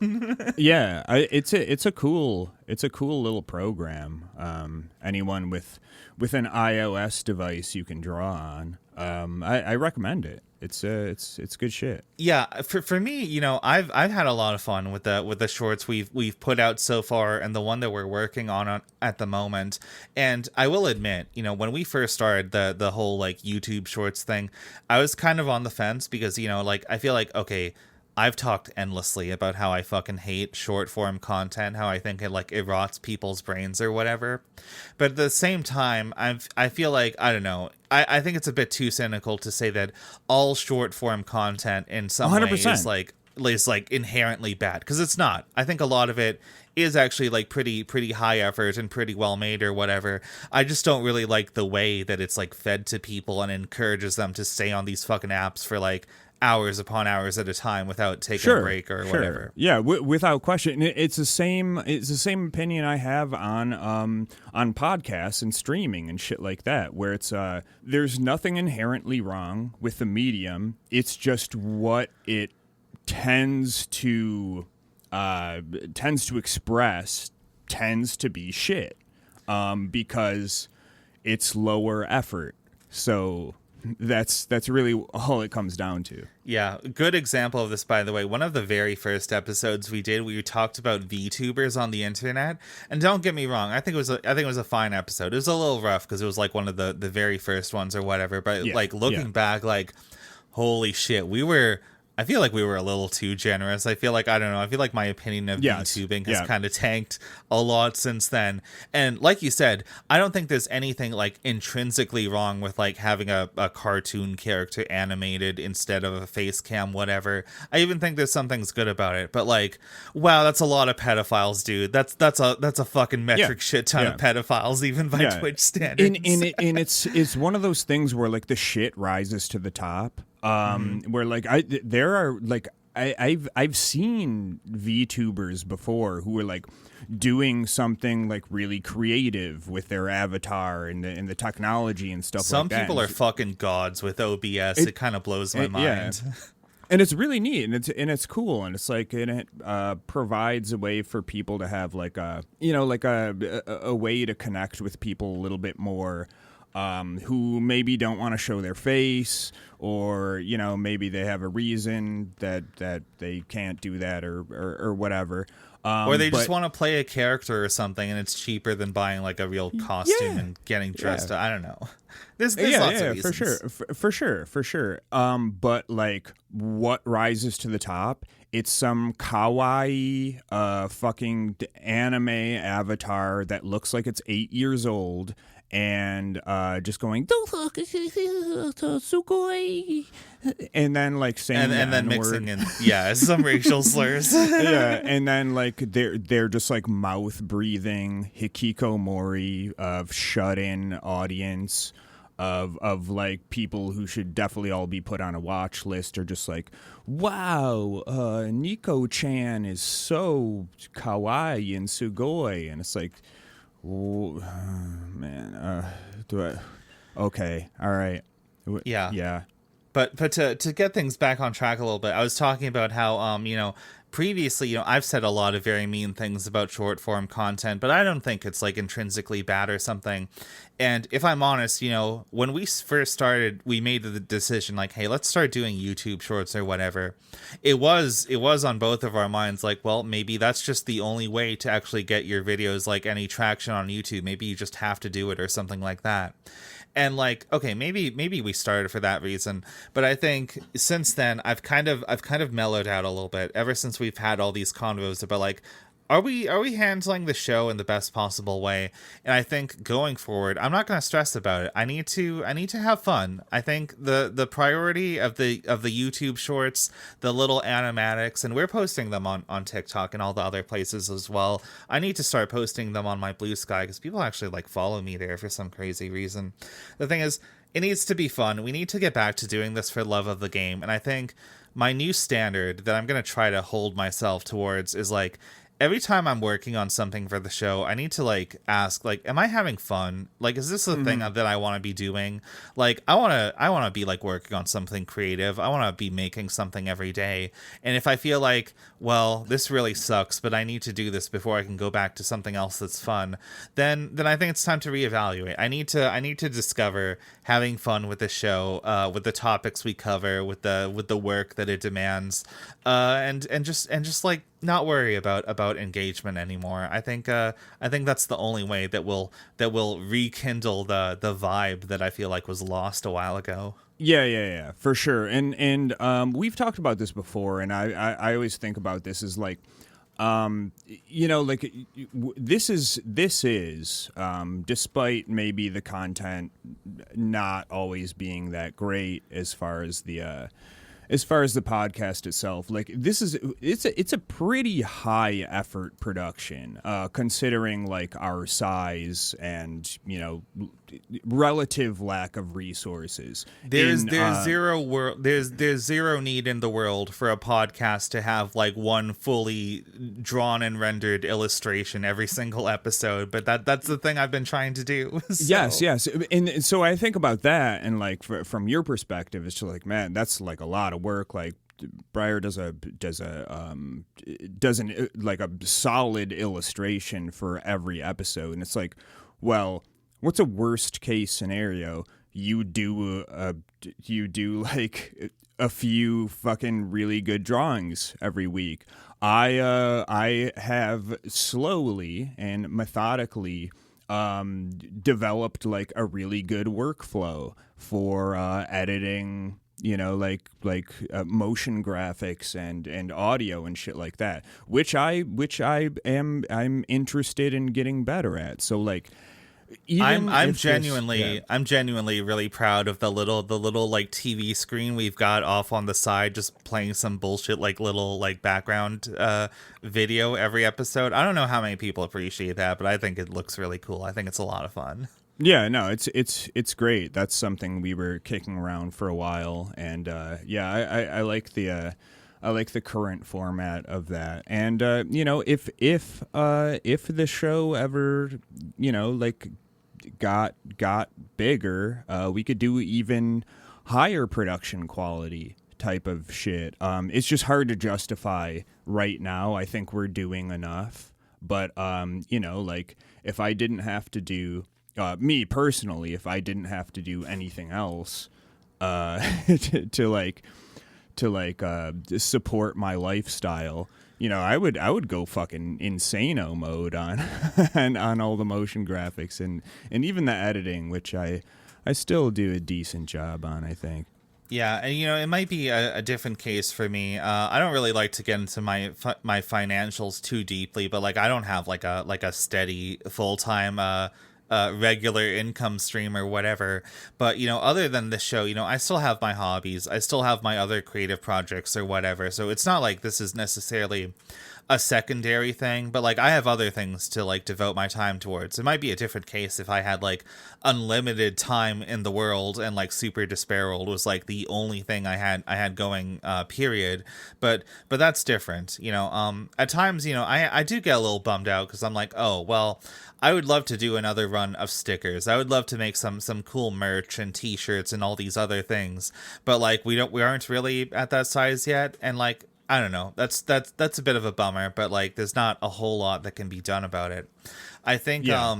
Yeah, it's a cool little program. Anyone with an iOS device you can draw on. I recommend it. It's good shit. Yeah, for me, I've had a lot of fun with the shorts we've put out so far, and the one that we're working on at the moment. And I will admit, when we first started the whole like YouTube Shorts thing, I was kind of on the fence, because like I feel like, okay, I've talked endlessly about how I fucking hate short form content, how I think it like it rots people's brains or whatever. But at the same time, I feel like, I don't know, I think it's a bit too cynical to say that all short form content in some 100%. way is like inherently bad, because it's not. I think a lot of it is actually like pretty high effort and pretty well made or whatever. I just don't really like the way that it's like fed to people and encourages them to stay on these fucking apps for like hours upon hours at a time without taking a break or whatever. Yeah, without question. It's the same opinion I have on podcasts and streaming and shit like that, where it's there's nothing inherently wrong with the medium. It's just what it tends to express tends to be shit, because it's lower effort. So that's really all it comes down to. Yeah, good example of this, by the way. One of the very first episodes we did, we talked about VTubers on the internet. And don't get me wrong, I think it was a fine episode. It was a little rough because it was like one of the very first ones or whatever. But like looking back, like, holy shit, I feel like we were a little too generous. I feel like my opinion of VTubing has kind of tanked a lot since then. And like you said, I don't think there's anything like intrinsically wrong with like having a cartoon character animated instead of a face cam, whatever. I even think there's some things good about it. But like, wow, that's a lot of pedophiles, dude. That's a fucking metric shit ton of pedophiles, even by Twitch standards. And it's one of those things where like the shit rises to the top. Where like I've seen VTubers before who were like doing something like really creative with their avatar and the technology and stuff Some like that. Some people are fucking gods with OBS. It kind of blows my mind. Yeah. And it's really neat, and it's cool, and it's like, and it provides a way for people to have like a way to connect with people a little bit more. Who maybe don't want to show their face, or maybe they have a reason that they can't do that, or whatever. Or they just want to play a character or something, and it's cheaper than buying like a real costume and getting dressed up. I don't know. There's lots of reasons. For sure. But like, what rises to the top? It's some kawaii fucking anime avatar that looks like it's 8 years old. And just going sugoi, and then like saying and then mixing in some racial slurs. And then like they're just like mouth breathing hikikomori of shut in audience. of like people who should definitely all be put on a watch list are just like, wow, Nico Chan is so kawaii and sugoi, and it's like, oh, man, do I? Okay, all right, Yeah. yeah. But to get things back on track a little bit, I was talking about how previously, I've said a lot of very mean things about short form content, but I don't think it's like intrinsically bad or something. And if I'm honest, when we first started, we made the decision like, hey, let's start doing YouTube shorts or whatever. It was on both of our minds like, well, maybe that's just the only way to actually get your videos like any traction on YouTube. Maybe you just have to do it or something like that. And like, okay, maybe we started for that reason, but I think since then I've kind of mellowed out a little bit ever since we've had all these convos about like, are we handling the show in the best possible way? And I think going forward, I'm not going to stress about it. I need to have fun. I think the priority of the YouTube shorts, the little animatics, and we're posting them on TikTok and all the other places as well. I need to start posting them on my Blue Sky because people actually like follow me there for some crazy reason. The thing is, it needs to be fun. We need to get back to doing this for love of the game. And I think my new standard that I'm going to try to hold myself towards is like, every time I'm working on something for the show, I need to like ask, like, am I having fun? Like, is this the thing that I want to be doing? Like, I want to be like working on something creative. I want to be making something every day. And if I feel like, well, this really sucks, but I need to do this before I can go back to something else that's fun, then I think it's time to reevaluate. I need to discover having fun with the show, with the topics we cover, with the work that it demands, and just like not worry about engagement anymore. I think that's the only way that will rekindle the vibe that I feel like was lost a while ago. Yeah, for sure. And we've talked about this before, and I always think about this as like, like this is despite maybe the content not always being that great as far as the podcast itself, like it's a pretty high effort production, considering like our size and relative lack of resources. There's zero need in the world for a podcast to have like one fully drawn and rendered illustration every single episode, but that's the thing I've been trying to do. So. Yes, and so I think about that, and like from your perspective, it's just like, man, that's like a lot of work. Like Briar does a solid illustration for every episode, and it's like, well, what's a worst case scenario? You do like a few fucking really good drawings every week. I have slowly and methodically developed like a really good workflow for editing, motion graphics and audio and shit like that, which I'm interested in getting better at. So like, I'm genuinely really proud of the little like TV screen we've got off on the side, just playing some bullshit like little like background video every episode. I don't know how many people appreciate that, but I think it looks really cool. I think it's a lot of fun. Yeah, no, it's great. That's something we were kicking around for a while, and I like the current format of that. And if the show ever got bigger, we could do even higher production quality type of shit. It's just hard to justify right now. I think we're doing enough, but if I didn't have to do me personally, if I didn't have to do anything else to support my lifestyle, I would go fucking insano mode on on all the motion graphics and even the editing, which I still do a decent job on, I think. Yeah, and it might be a different case for me. I don't really like to get into my financials too deeply, but like I don't have like a steady full-time regular income stream or whatever. But other than this show, I still have my hobbies. I still have my other creative projects or whatever. So it's not like this is necessarily a secondary thing, but like I have other things to like devote my time towards. It might be a different case if I had like unlimited time in the world and like Super Despair World was like the only thing I had going, period. But that's different, you know. At times, you know, I do get a little bummed out because I'm like, oh well, I would love to do another run of stickers. I would love to make some cool merch and t-shirts and all these other things. But like we aren't really at that size yet, and like I don't know. That's a bit of a bummer, but like there's not a whole lot that can be done about it. I think Yeah.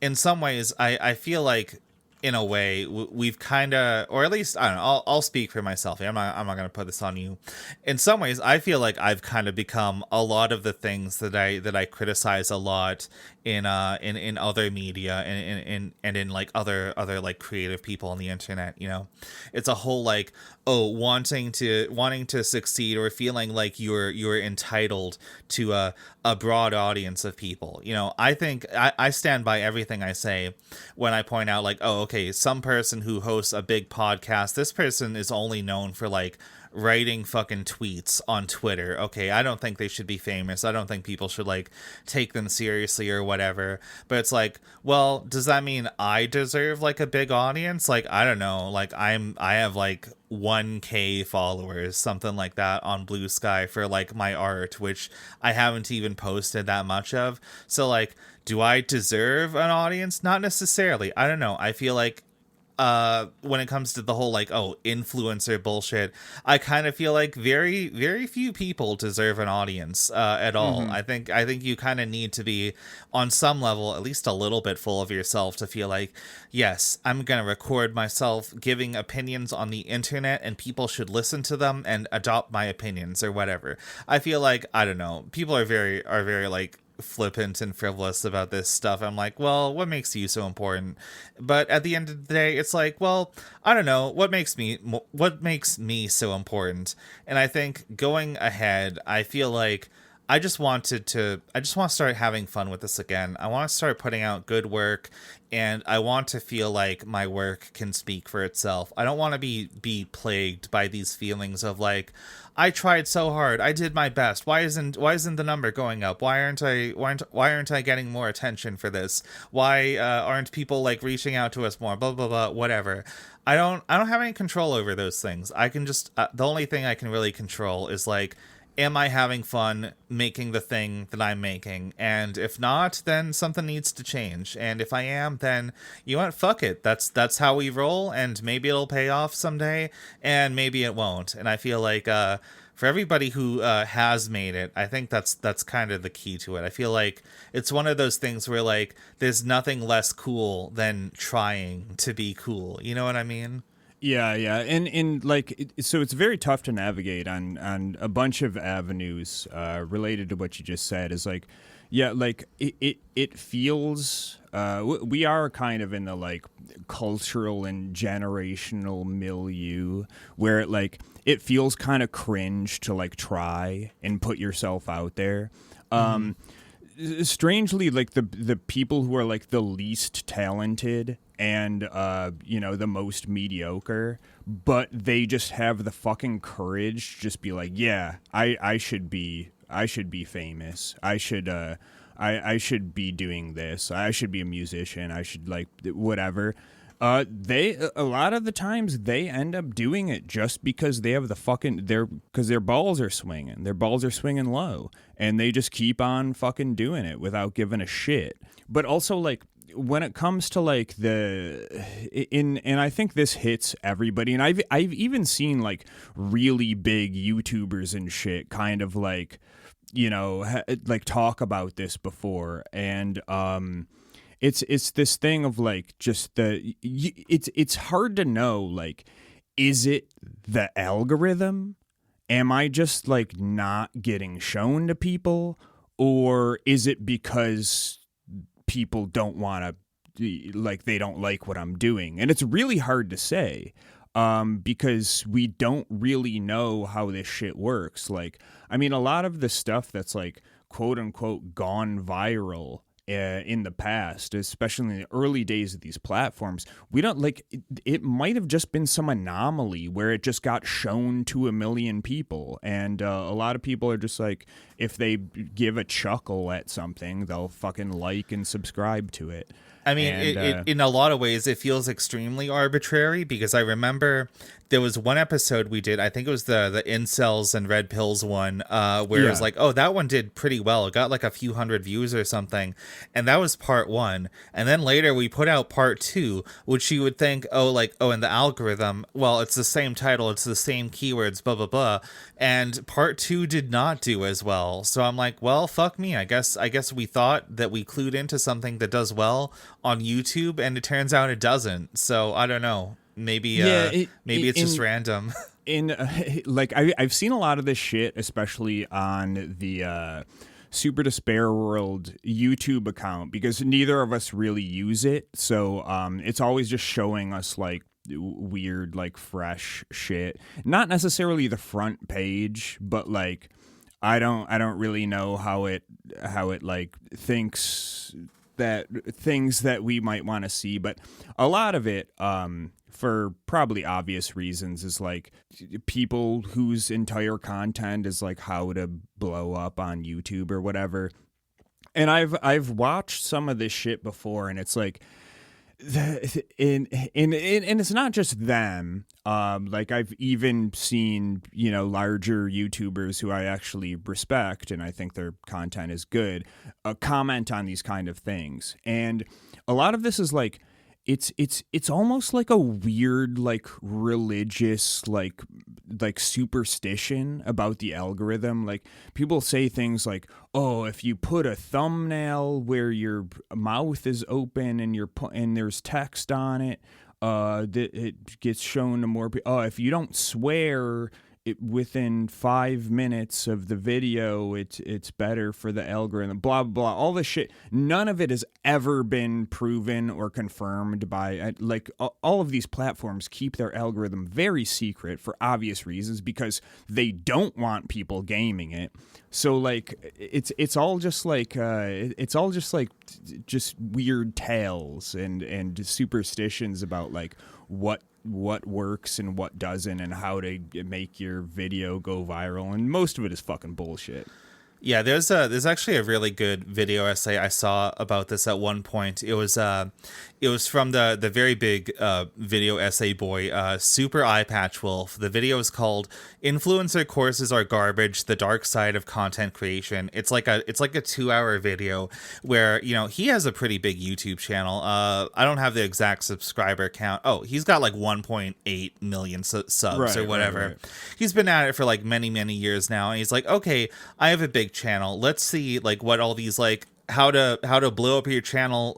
in some ways I feel like in a way we've kind of, or at least I don't know, I'll speak for myself. I'm not going to put this on you. In some ways I feel like I've kind of become a lot of the things that I criticize a lot in other media and in like other like creative people on the internet, you know. It's a whole like, oh, wanting to succeed or feeling like you're entitled to a broad audience of people. You know, I think I stand by everything I say when I point out like, oh, okay, some person who hosts a big podcast, this person is only known for like writing fucking tweets on Twitter. Okay, I don't think they should be famous. I don't think people should like take them seriously or whatever. But it's like, well, does that mean I deserve like a big audience? Like, I don't know. Like I have like 1K followers, something like that on Blue Sky for like my art, which I haven't even posted that much of. So like, do I deserve an audience? Not necessarily. I don't know. I feel like when it comes to the whole like, oh, influencer bullshit, I kind of feel like very few people deserve an audience at all. Mm-hmm. I think you kind of need to be on some level at least a little bit full of yourself to feel like, yes, I'm gonna record myself giving opinions on the internet and people should listen to them and adopt my opinions or whatever. I feel like, I don't know, people are very like flippant and frivolous about this stuff. I'm like, well, what makes you so important? But at the end of the day, it's like, well, I don't know, what makes me so important? And I think going ahead, I feel like I just want to start having fun with this again. I want to start putting out good work, and I want to feel like my work can speak for itself. I don't want to be plagued by these feelings of like, I tried so hard, I did my best. Why isn't the number going up? Why aren't I getting more attention for this? Why aren't people like reaching out to us more? Blah blah blah. Whatever. I don't have any control over those things. I can just the only thing I can really control is like, am I having fun making the thing that I'm making? And if not, then something needs to change. And if I am, then you know what? Fuck it. That's how we roll. And maybe it'll pay off someday, and maybe it won't. And I feel like for everybody who has made it, I think that's kind of the key to it. I feel like it's one of those things where like there's nothing less cool than trying to be cool. You know what I mean? Yeah, yeah, and like so, it's very tough to navigate on a bunch of avenues related to what you just said. Is like, yeah, like it feels we are kind of in the like cultural and generational milieu where it feels kind of cringe to like try and put yourself out there. Strangely, like the people who are like the least talented and the most mediocre, but they just have the fucking courage to just be like, yeah, I should be famous. I should be doing this. I should be a musician. I should like whatever. They a lot of the times they end up doing it just because they have because their balls are swinging. Their balls are swinging low, and they just keep on fucking doing it without giving a shit. But also like when it comes to like and I think this hits everybody, and I've even seen like really big YouTubers and shit kind of like like talk about this before, and it's this thing of like just it's hard to know, like, is it the algorithm? Am I just like not getting shown to people, or is it because people don't want to, like, they don't like what I'm doing? And it's really hard to say because we don't really know how this shit works. Like, I mean, a lot of the stuff that's like quote unquote gone viral in the past, especially in the early days of these platforms. We don't like it might have just been some anomaly where it just got shown to a million people. And a lot of people are just like, if they give a chuckle at something, they'll fucking like and subscribe to it. I mean, And, in a lot of ways, it feels extremely arbitrary because I remember there was one episode we did. I think it was the incels and red pills one, where it was like, oh, that one did pretty well. It got like a few hundred views or something, and that was part one. And then later we put out part two, which you would think, oh, in the algorithm, well, it's the same title, it's the same keywords, blah blah blah. And part two did not do as well. So I'm like, well, fuck me. I guess we thought that we clued into something that does well on YouTube, and it turns out it doesn't. So I don't know. Maybe it's just random. I've seen a lot of this shit, especially on the Super Despair World YouTube account, because neither of us really use it. So it's always just showing us like weird, like fresh shit. Not necessarily the front page, but like I don't really know how it like thinks that things that we might want to see, but a lot of it for probably obvious reasons is like people whose entire content is like how to blow up on YouTube or whatever. And I've watched some of this shit before, and it's like and it's not just them. Like I've even seen, larger YouTubers who I actually respect and I think their content is good, comment on these kind of things. And a lot of this is like, it's almost like a weird, like religious, like superstition about the algorithm. Like people say things like, oh, if you put a thumbnail where your mouth is open and there's text on it, it gets shown to more people. Oh, if you don't swear within 5 minutes of the video, it's better for the algorithm, blah blah, all this shit. None of it has ever been proven or confirmed by like all of these platforms keep their algorithm very secret for obvious reasons, because they don't want people gaming it. So like it's all just like just weird tales and superstitions about like what works and what doesn't and how to make your video go viral, and most of it is fucking bullshit. Yeah, there's actually a really good video essay I saw about this at one point. It was from the very big video essay boy, Super Eye Patch Wolf. The video is called "Influencer Courses Are Garbage: The Dark Side of Content Creation." It's like a 2-hour video where he has a pretty big YouTube channel. I don't have the exact subscriber count. Oh, he's got like 1.8 million subs or whatever. Right. He's been at it for like many years now, and he's like, okay, I have a big channel. Let's see like what all these like how to blow up your channel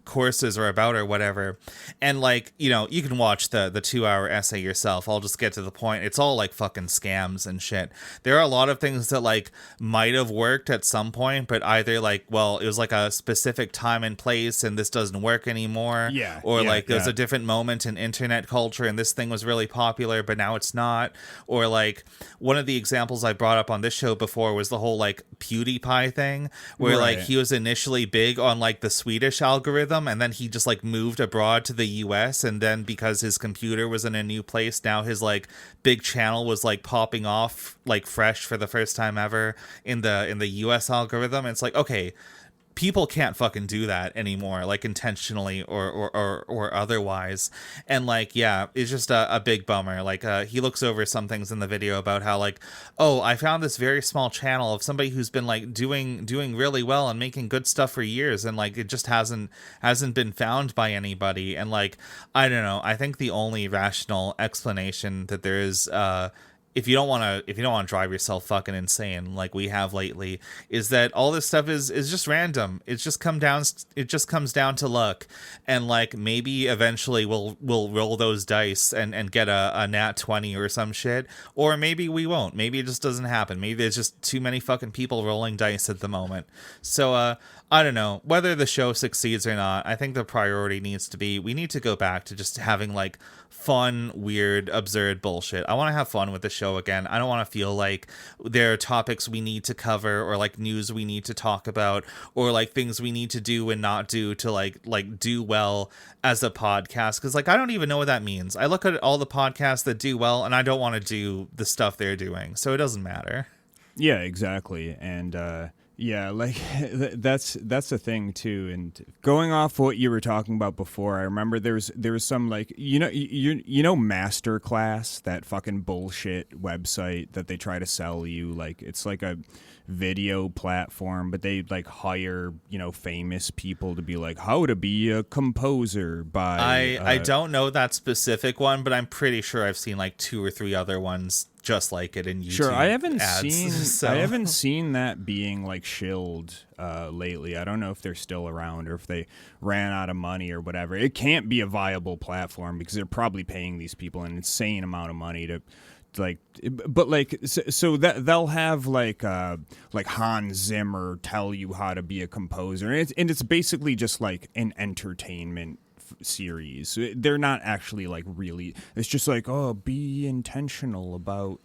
courses are about or whatever. And like, you can watch the 2-hour essay yourself. I'll just get to the point. It's all like fucking scams and shit. There are a lot of things that like might have worked at some point, but either like, well, it was like a specific time and place and this doesn't work anymore. Or like there's a different moment in internet culture and this thing was really popular, but now it's not. Or like one of the examples I brought up on this show before was the whole like PewDiePie thing, where like he was initially big on like the Swedish algorithm, and then he just like moved abroad to the US, and then because his computer was in a new place, now his like big channel was like popping off like fresh for the first time ever in the US algorithm. And it's like, okay, people can't fucking do that anymore, like intentionally or otherwise. And like, yeah, it's just a big bummer. Like he looks over some things in the video about how like, oh, I found this very small channel of somebody who's been like doing really well and making good stuff for years, and like it just hasn't been found by anybody. And like, I don't know, I think the only rational explanation that there is if you don't want to drive yourself fucking insane like we have lately, is that all this stuff is just random. It just comes down to luck, and like maybe eventually we'll roll those dice and get a nat 20 or some shit, or maybe we won't. Maybe it just doesn't happen. Maybe there's just too many fucking people rolling dice at the moment. So I don't know whether the show succeeds or not. I think the priority needs to be we need to go back to just having like fun, weird, absurd bullshit. I want to have fun with the show again. I don't want to feel like there are topics we need to cover or like news we need to talk about or like things we need to do and not do to like do well as a podcast, because like I don't even know what that means. I look at all the podcasts that do well and I don't want to do the stuff they're doing, so it doesn't matter. Yeah, exactly. And yeah, like that's the thing too. And going off what you were talking about before, I remember there was some like you know Masterclass, that fucking bullshit website that they try to sell you, like it's like a video platform, but they like hire famous people to be like how to be a composer by I don't know that specific one, but I'm pretty sure I've seen like 2 or 3 other ones just like it in YouTube. Sure, I haven't ads, I haven't seen that being like shilled lately. I don't know if they're still around or if they ran out of money or whatever. It can't be a viable platform because they're probably paying these people an insane amount of money to like, but like so that they'll have like Hans Zimmer tell you how to be a composer, and it's basically just like an entertainment series. They're not actually like really, it's just like, oh, be intentional about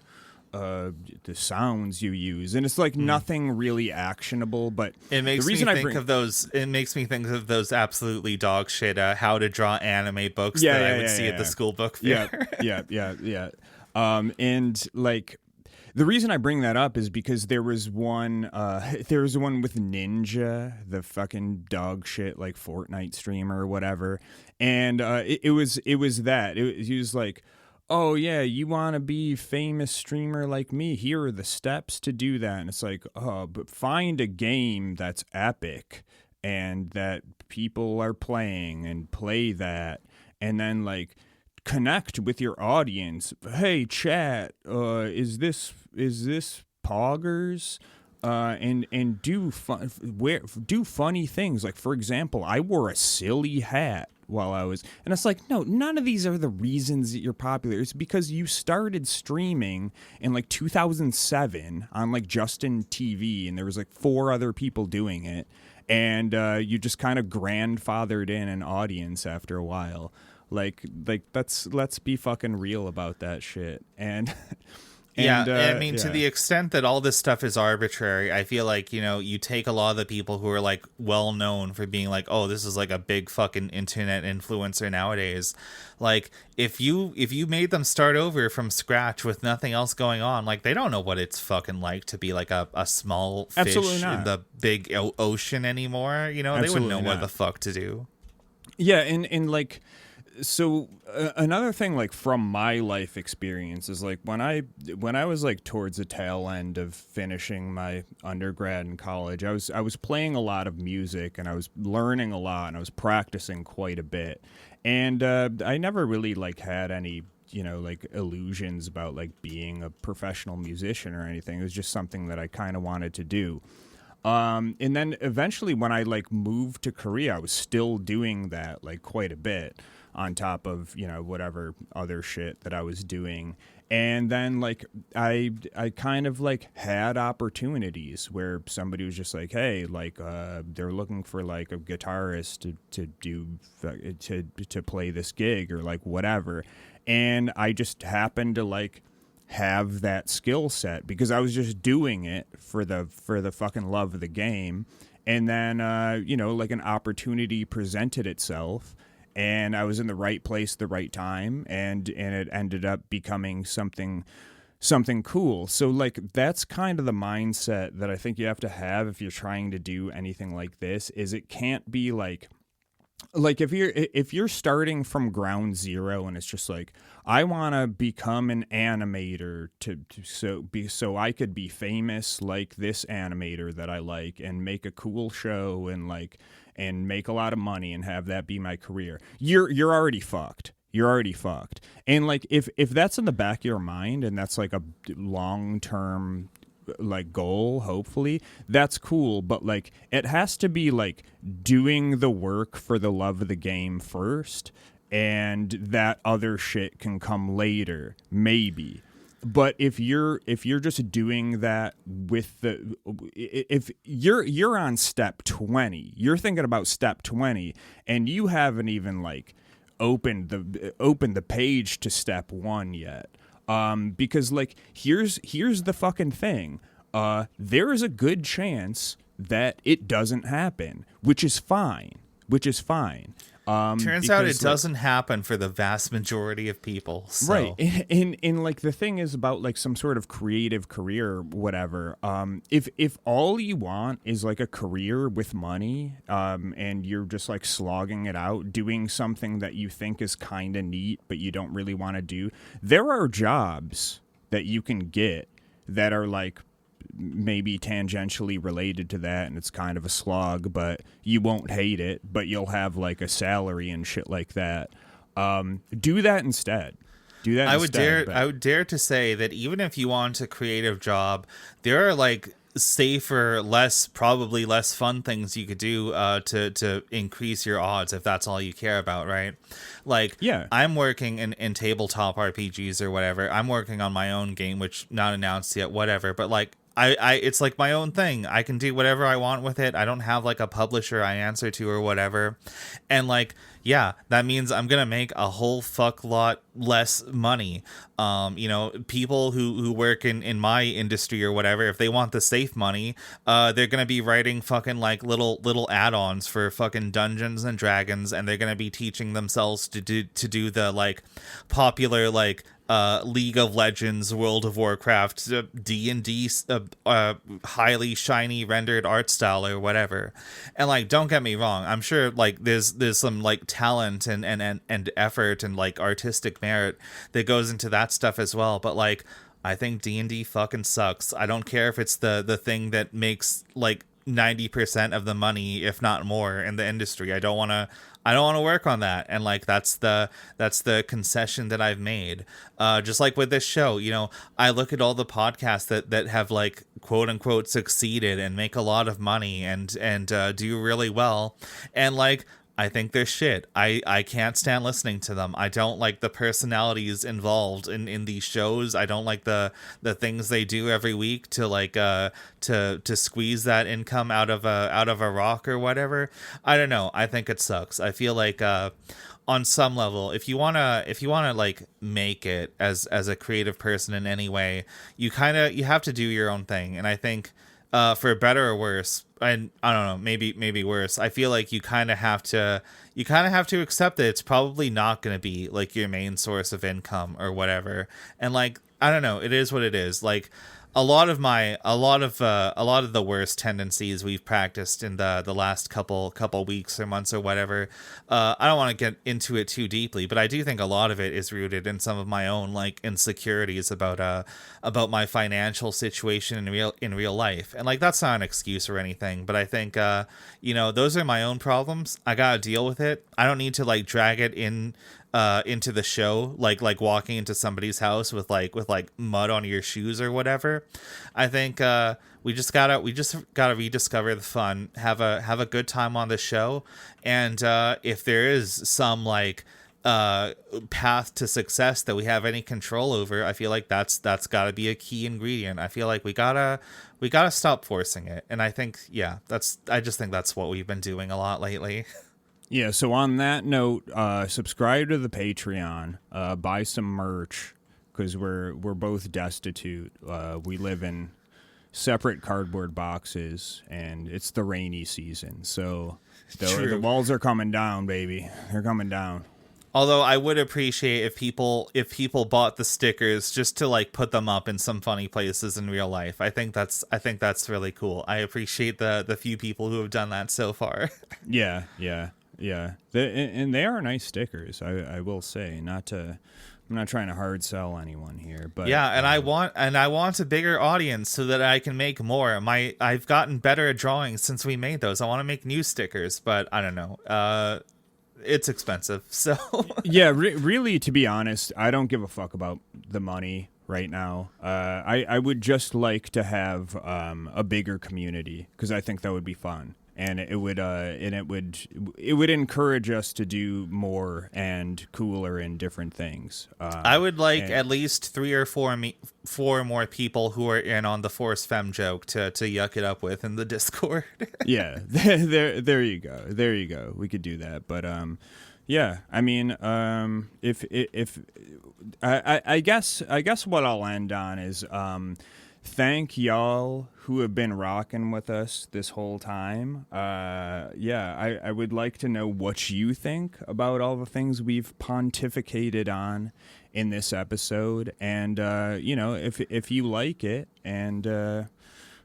the sounds you use, and it's like nothing really actionable. But it makes me think of those. It makes me think of those absolutely dog shit how to draw anime books that I would see at the school book fair. Yeah. And like the reason I bring that up is because there was one with Ninja, the fucking dog shit like Fortnite streamer or whatever, and it was that he was like, oh yeah, you want to be famous streamer like me, here are the steps to do that. And it's like, oh, but find a game that's epic and that people are playing, and play that, and then like connect with your audience. Hey chat, is this poggers? And do funny things. Like, for example, I wore a silly hat while I was, and it's like, no, none of these are the reasons that you're popular. It's because you started streaming in like 2007 on like Justin TV, and there was like 4 other people doing it, and you just kind of grandfathered in an audience after a while. Like let's be fucking real about that shit. And I mean, to the extent that all this stuff is arbitrary, I feel like, you take a lot of the people who are like well known for being like, oh, this is like a big fucking internet influencer nowadays. Like if you made them start over from scratch with nothing else going on, like they don't know what it's fucking like to be like a small fish in the big ocean anymore. They wouldn't know what the fuck to do. Yeah. And like, so another thing, like from my life experience, is like when I was like towards the tail end of finishing my undergrad in college, I was playing a lot of music, and I was learning a lot, and I was practicing quite a bit, and I never really like had any like illusions about like being a professional musician or anything. It was just something that I kind of wanted to do. And then eventually when I like moved to Korea, I was still doing that like quite a bit on top of, whatever other shit that I was doing. And then like I kind of like had opportunities where somebody was just like, hey, like they're looking for like a guitarist to play this gig or like whatever. And I just happened to like have that skill set because I was just doing it for the fucking love of the game. And then like an opportunity presented itself, and I was in the right place at the right time, and it ended up becoming something cool. So like that's kind of the mindset that I think you have to have if you're trying to do anything like this. Is it can't be like if you're starting from ground zero and it's just like, I want to become an animator so I could be famous like this animator that I like and make a cool show and make a lot of money and have that be my career. You're already fucked. You're already fucked. And like if that's in the back of your mind and that's like a long-term like goal, hopefully, that's cool, but like it has to be like doing the work for the love of the game first, and that other shit can come later, maybe. But if you're just doing that with if you're on step 20, you're thinking about step 20, and you haven't even like opened the page to step 1 yet. Because like here's the fucking thing. There is a good chance that it doesn't happen, which is fine. Turns out it doesn't happen for the vast majority of people. So. Right. And like the thing is about like some sort of creative career or whatever. If all you want is like a career with money, and you're just like slogging it out, doing something that you think is kind of neat, but you don't really want to do, there are jobs that you can get that are like maybe tangentially related to that, and it's kind of a slog, but you won't hate it, but you'll have like a salary and shit like that. Do that instead. I would dare to say that even if you want a creative job, there are like safer, probably less fun things you could do to increase your odds if that's all you care about, right? Like, yeah, I'm working in tabletop RPGs or whatever. I'm working on my own game, which not announced yet, whatever. But like, I it's like my own thing. I can do whatever I want with it. I don't have like a publisher I answer to or whatever. And like, yeah, that means I'm gonna make a whole fuck lot less money. People who work in my industry or whatever, if they want the safe money, they're gonna be writing fucking like little add-ons for fucking Dungeons and Dragons, and they're gonna be teaching themselves to do the like popular like League of Legends, World of Warcraft, D&D, highly shiny rendered art style or whatever. And like, don't get me wrong, I'm sure like there's some like talent and effort and like artistic merit that goes into that stuff as well. But like, I think D&D fucking sucks. I don't care if it's the thing that makes like 90% of the money, if not more, in the industry. I don't want to work on that. And like, that's the concession that I've made. Just like with this show, I look at all the podcasts that have like quote unquote succeeded and make a lot of money and do really well. And like, I think they're shit. I can't stand listening to them. I don't like the personalities involved in these shows. I don't like the things they do every week to like to squeeze that income out of a rock or whatever. I don't know. I think it sucks. I feel like on some level, if you wanna like make it as a creative person in any way, you have to do your own thing. And I think for better or worse, and I don't know, maybe worse, I feel like you kind of have to accept that it's probably not going to be like your main source of income or whatever. And like, I don't know, it is what it is. Like, a lot of the worst tendencies we've practiced in the last couple weeks or months or whatever. I don't want to get into it too deeply, but I do think a lot of it is rooted in some of my own like insecurities about my financial situation in real life. And like, that's not an excuse or anything, but I think those are my own problems. I gotta deal with it. I don't need to like drag it into the show, like walking into somebody's house with mud on your shoes or whatever. I think we just gotta rediscover the fun, have a good time on the show, and if there is some like path to success that we have any control over, I feel like that's gotta be a key ingredient. I feel like we gotta stop forcing it, and I think I just think that's what we've been doing a lot lately. Yeah, so on that note, subscribe to the Patreon, buy some merch, because we're both destitute. We live in separate cardboard boxes, and it's the rainy season, so the walls are coming down, baby. They're coming down. Although I would appreciate if people bought the stickers just to like put them up in some funny places in real life. I think that's really cool. I appreciate the few people who have done that so far. Yeah. And they are nice stickers, I will say. I'm not trying to hard sell anyone here, but yeah, and I want a bigger audience so that I can make more. I've gotten better at drawing since we made those. I want to make new stickers, but I don't know. It's expensive, so yeah. Really, to be honest, I don't give a fuck about the money right now. I would just like to have a bigger community, because I think that would be fun. and it would encourage us to do more and cooler and different things. I would like at least 3 or 4 more people who are in on the Force Femme joke to yuck it up with in the Discord. Yeah, there you go. We could do that, but yeah, I mean, if I guess what I'll end on is thank y'all who have been rocking with us this whole time. Yeah, I would like to know what you think about all the things we've pontificated on in this episode, and you know, if you like it and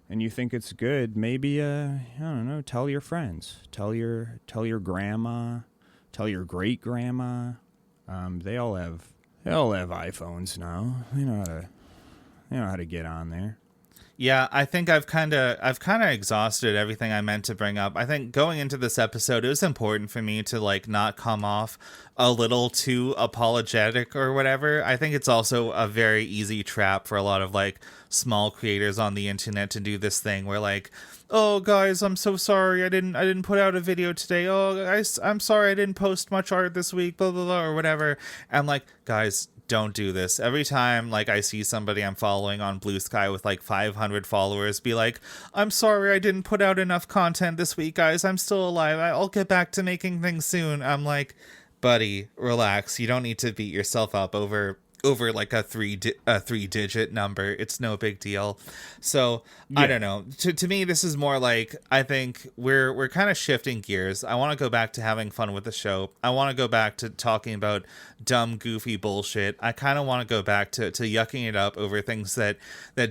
you think it's good, maybe I don't know, tell your friends, tell your grandma, tell your great grandma. They all have iPhones now. They know how to get on there. Yeah, I think I've kind of exhausted everything I meant to bring up. I think going into this episode, it was important for me to like not come off a little too apologetic or whatever. I think it's also a very easy trap for a lot of like small creators on the internet to do this thing where like, oh guys, I'm so sorry I didn't put out a video today. Oh, I'm sorry I didn't post much art this week, blah blah blah or whatever. And I'm like, guys, don't do this. Every time like I see somebody I'm following on Blue Sky with like 500 followers be like, I'm sorry I didn't put out enough content this week, guys. I'm still alive. I'll get back to making things soon. I'm like, buddy, relax. You don't need to beat yourself up over like a three-digit number. It's no big deal. So yeah. I don't know. To me, this is more like, I think we're kind of shifting gears. I want to go back to having fun with the show. I want to go back to talking about dumb, goofy bullshit. I kind of want to go back to yucking it up over things that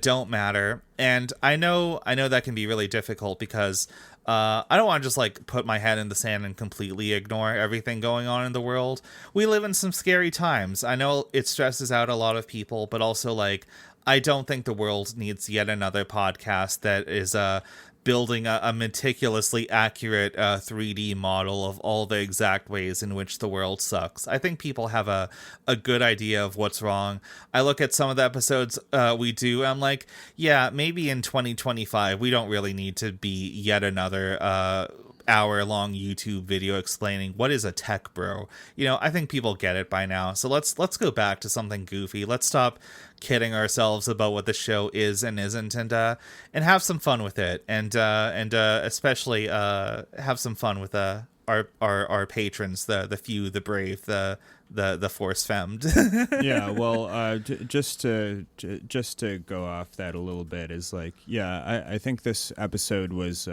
don't matter. And I know that can be really difficult because I don't want to just like put my head in the sand and completely ignore everything going on in the world. We live in some scary times. I know it stresses out a lot of people, but also like, I don't think the world needs yet another podcast that is building a meticulously accurate 3D model of all the exact ways in which the world sucks. I think people have a good idea of what's wrong. I look at some of the episodes we do, I'm like, yeah, maybe in 2025 we don't really need to be yet another hour-long YouTube video explaining what is a tech bro. You know, I think people get it by now. So let's go back to something goofy. Let's stop kidding ourselves about what the show is and isn't, and have some fun with it, and especially have some fun with our patrons, the few, the brave, the force femmed. Yeah, well, just to go off that a little bit is like, yeah, I think this episode was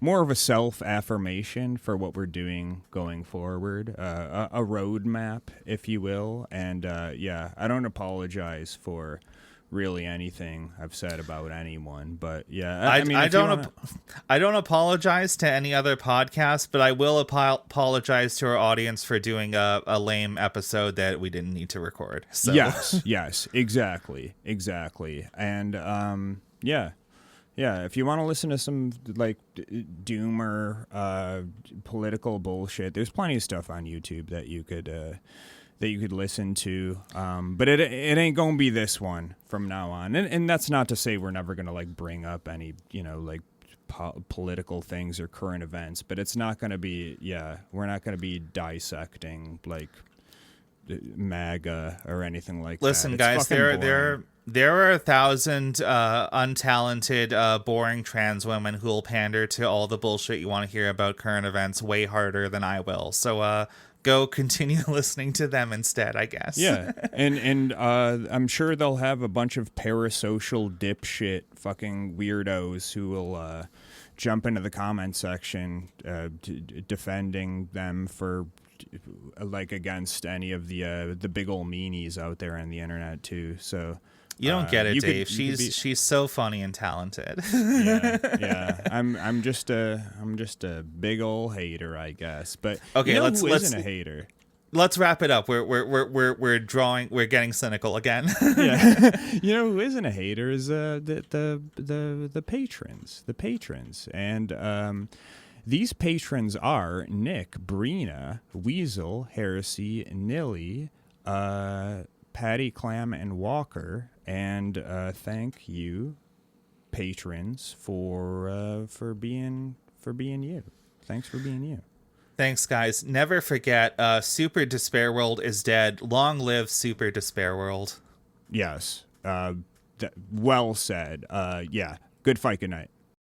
more of a self-affirmation for what we're doing going forward, a roadmap, if you will. And yeah, I don't apologize for really anything I've said about anyone, but yeah, I mean, I don't apologize to any other podcast, but I will apologize to our audience for doing a lame episode that we didn't need to record. So. Yes, exactly, and yeah, if you want to listen to some like doomer political bullshit, there's plenty of stuff on YouTube that you could listen to, but it ain't gonna be this one from now on, and that's not to say we're never gonna like bring up any like political things or current events, but it's not gonna be we're not gonna be dissecting like MAGA or anything like Listen, that. Listen, guys, there are 1,000 untalented, boring trans women who will pander to all the bullshit you want to hear about current events way harder than I will. So go continue listening to them instead, I guess. Yeah, and I'm sure they'll have a bunch of parasocial dipshit fucking weirdos who will jump into the comment section defending them for like against any of the big old meanies out there on the internet too. So you don't get it, Dave. She's so funny and talented. Yeah. I'm just a big old hater, I guess. But okay, who let's isn't a hater? Let's wrap it up. We're getting cynical again. Yeah. Who isn't a hater is the patrons, and these patrons are Nick, Brina, Weasel, Heresy, Nilly, Patty, Clam, and Walker. And thank you, patrons, for being for being you. Thanks for being you. Thanks, guys. Never forget, Super Despair World is dead. Long live Super Despair World. Yes. Well said. Yeah. Good fight. Good night.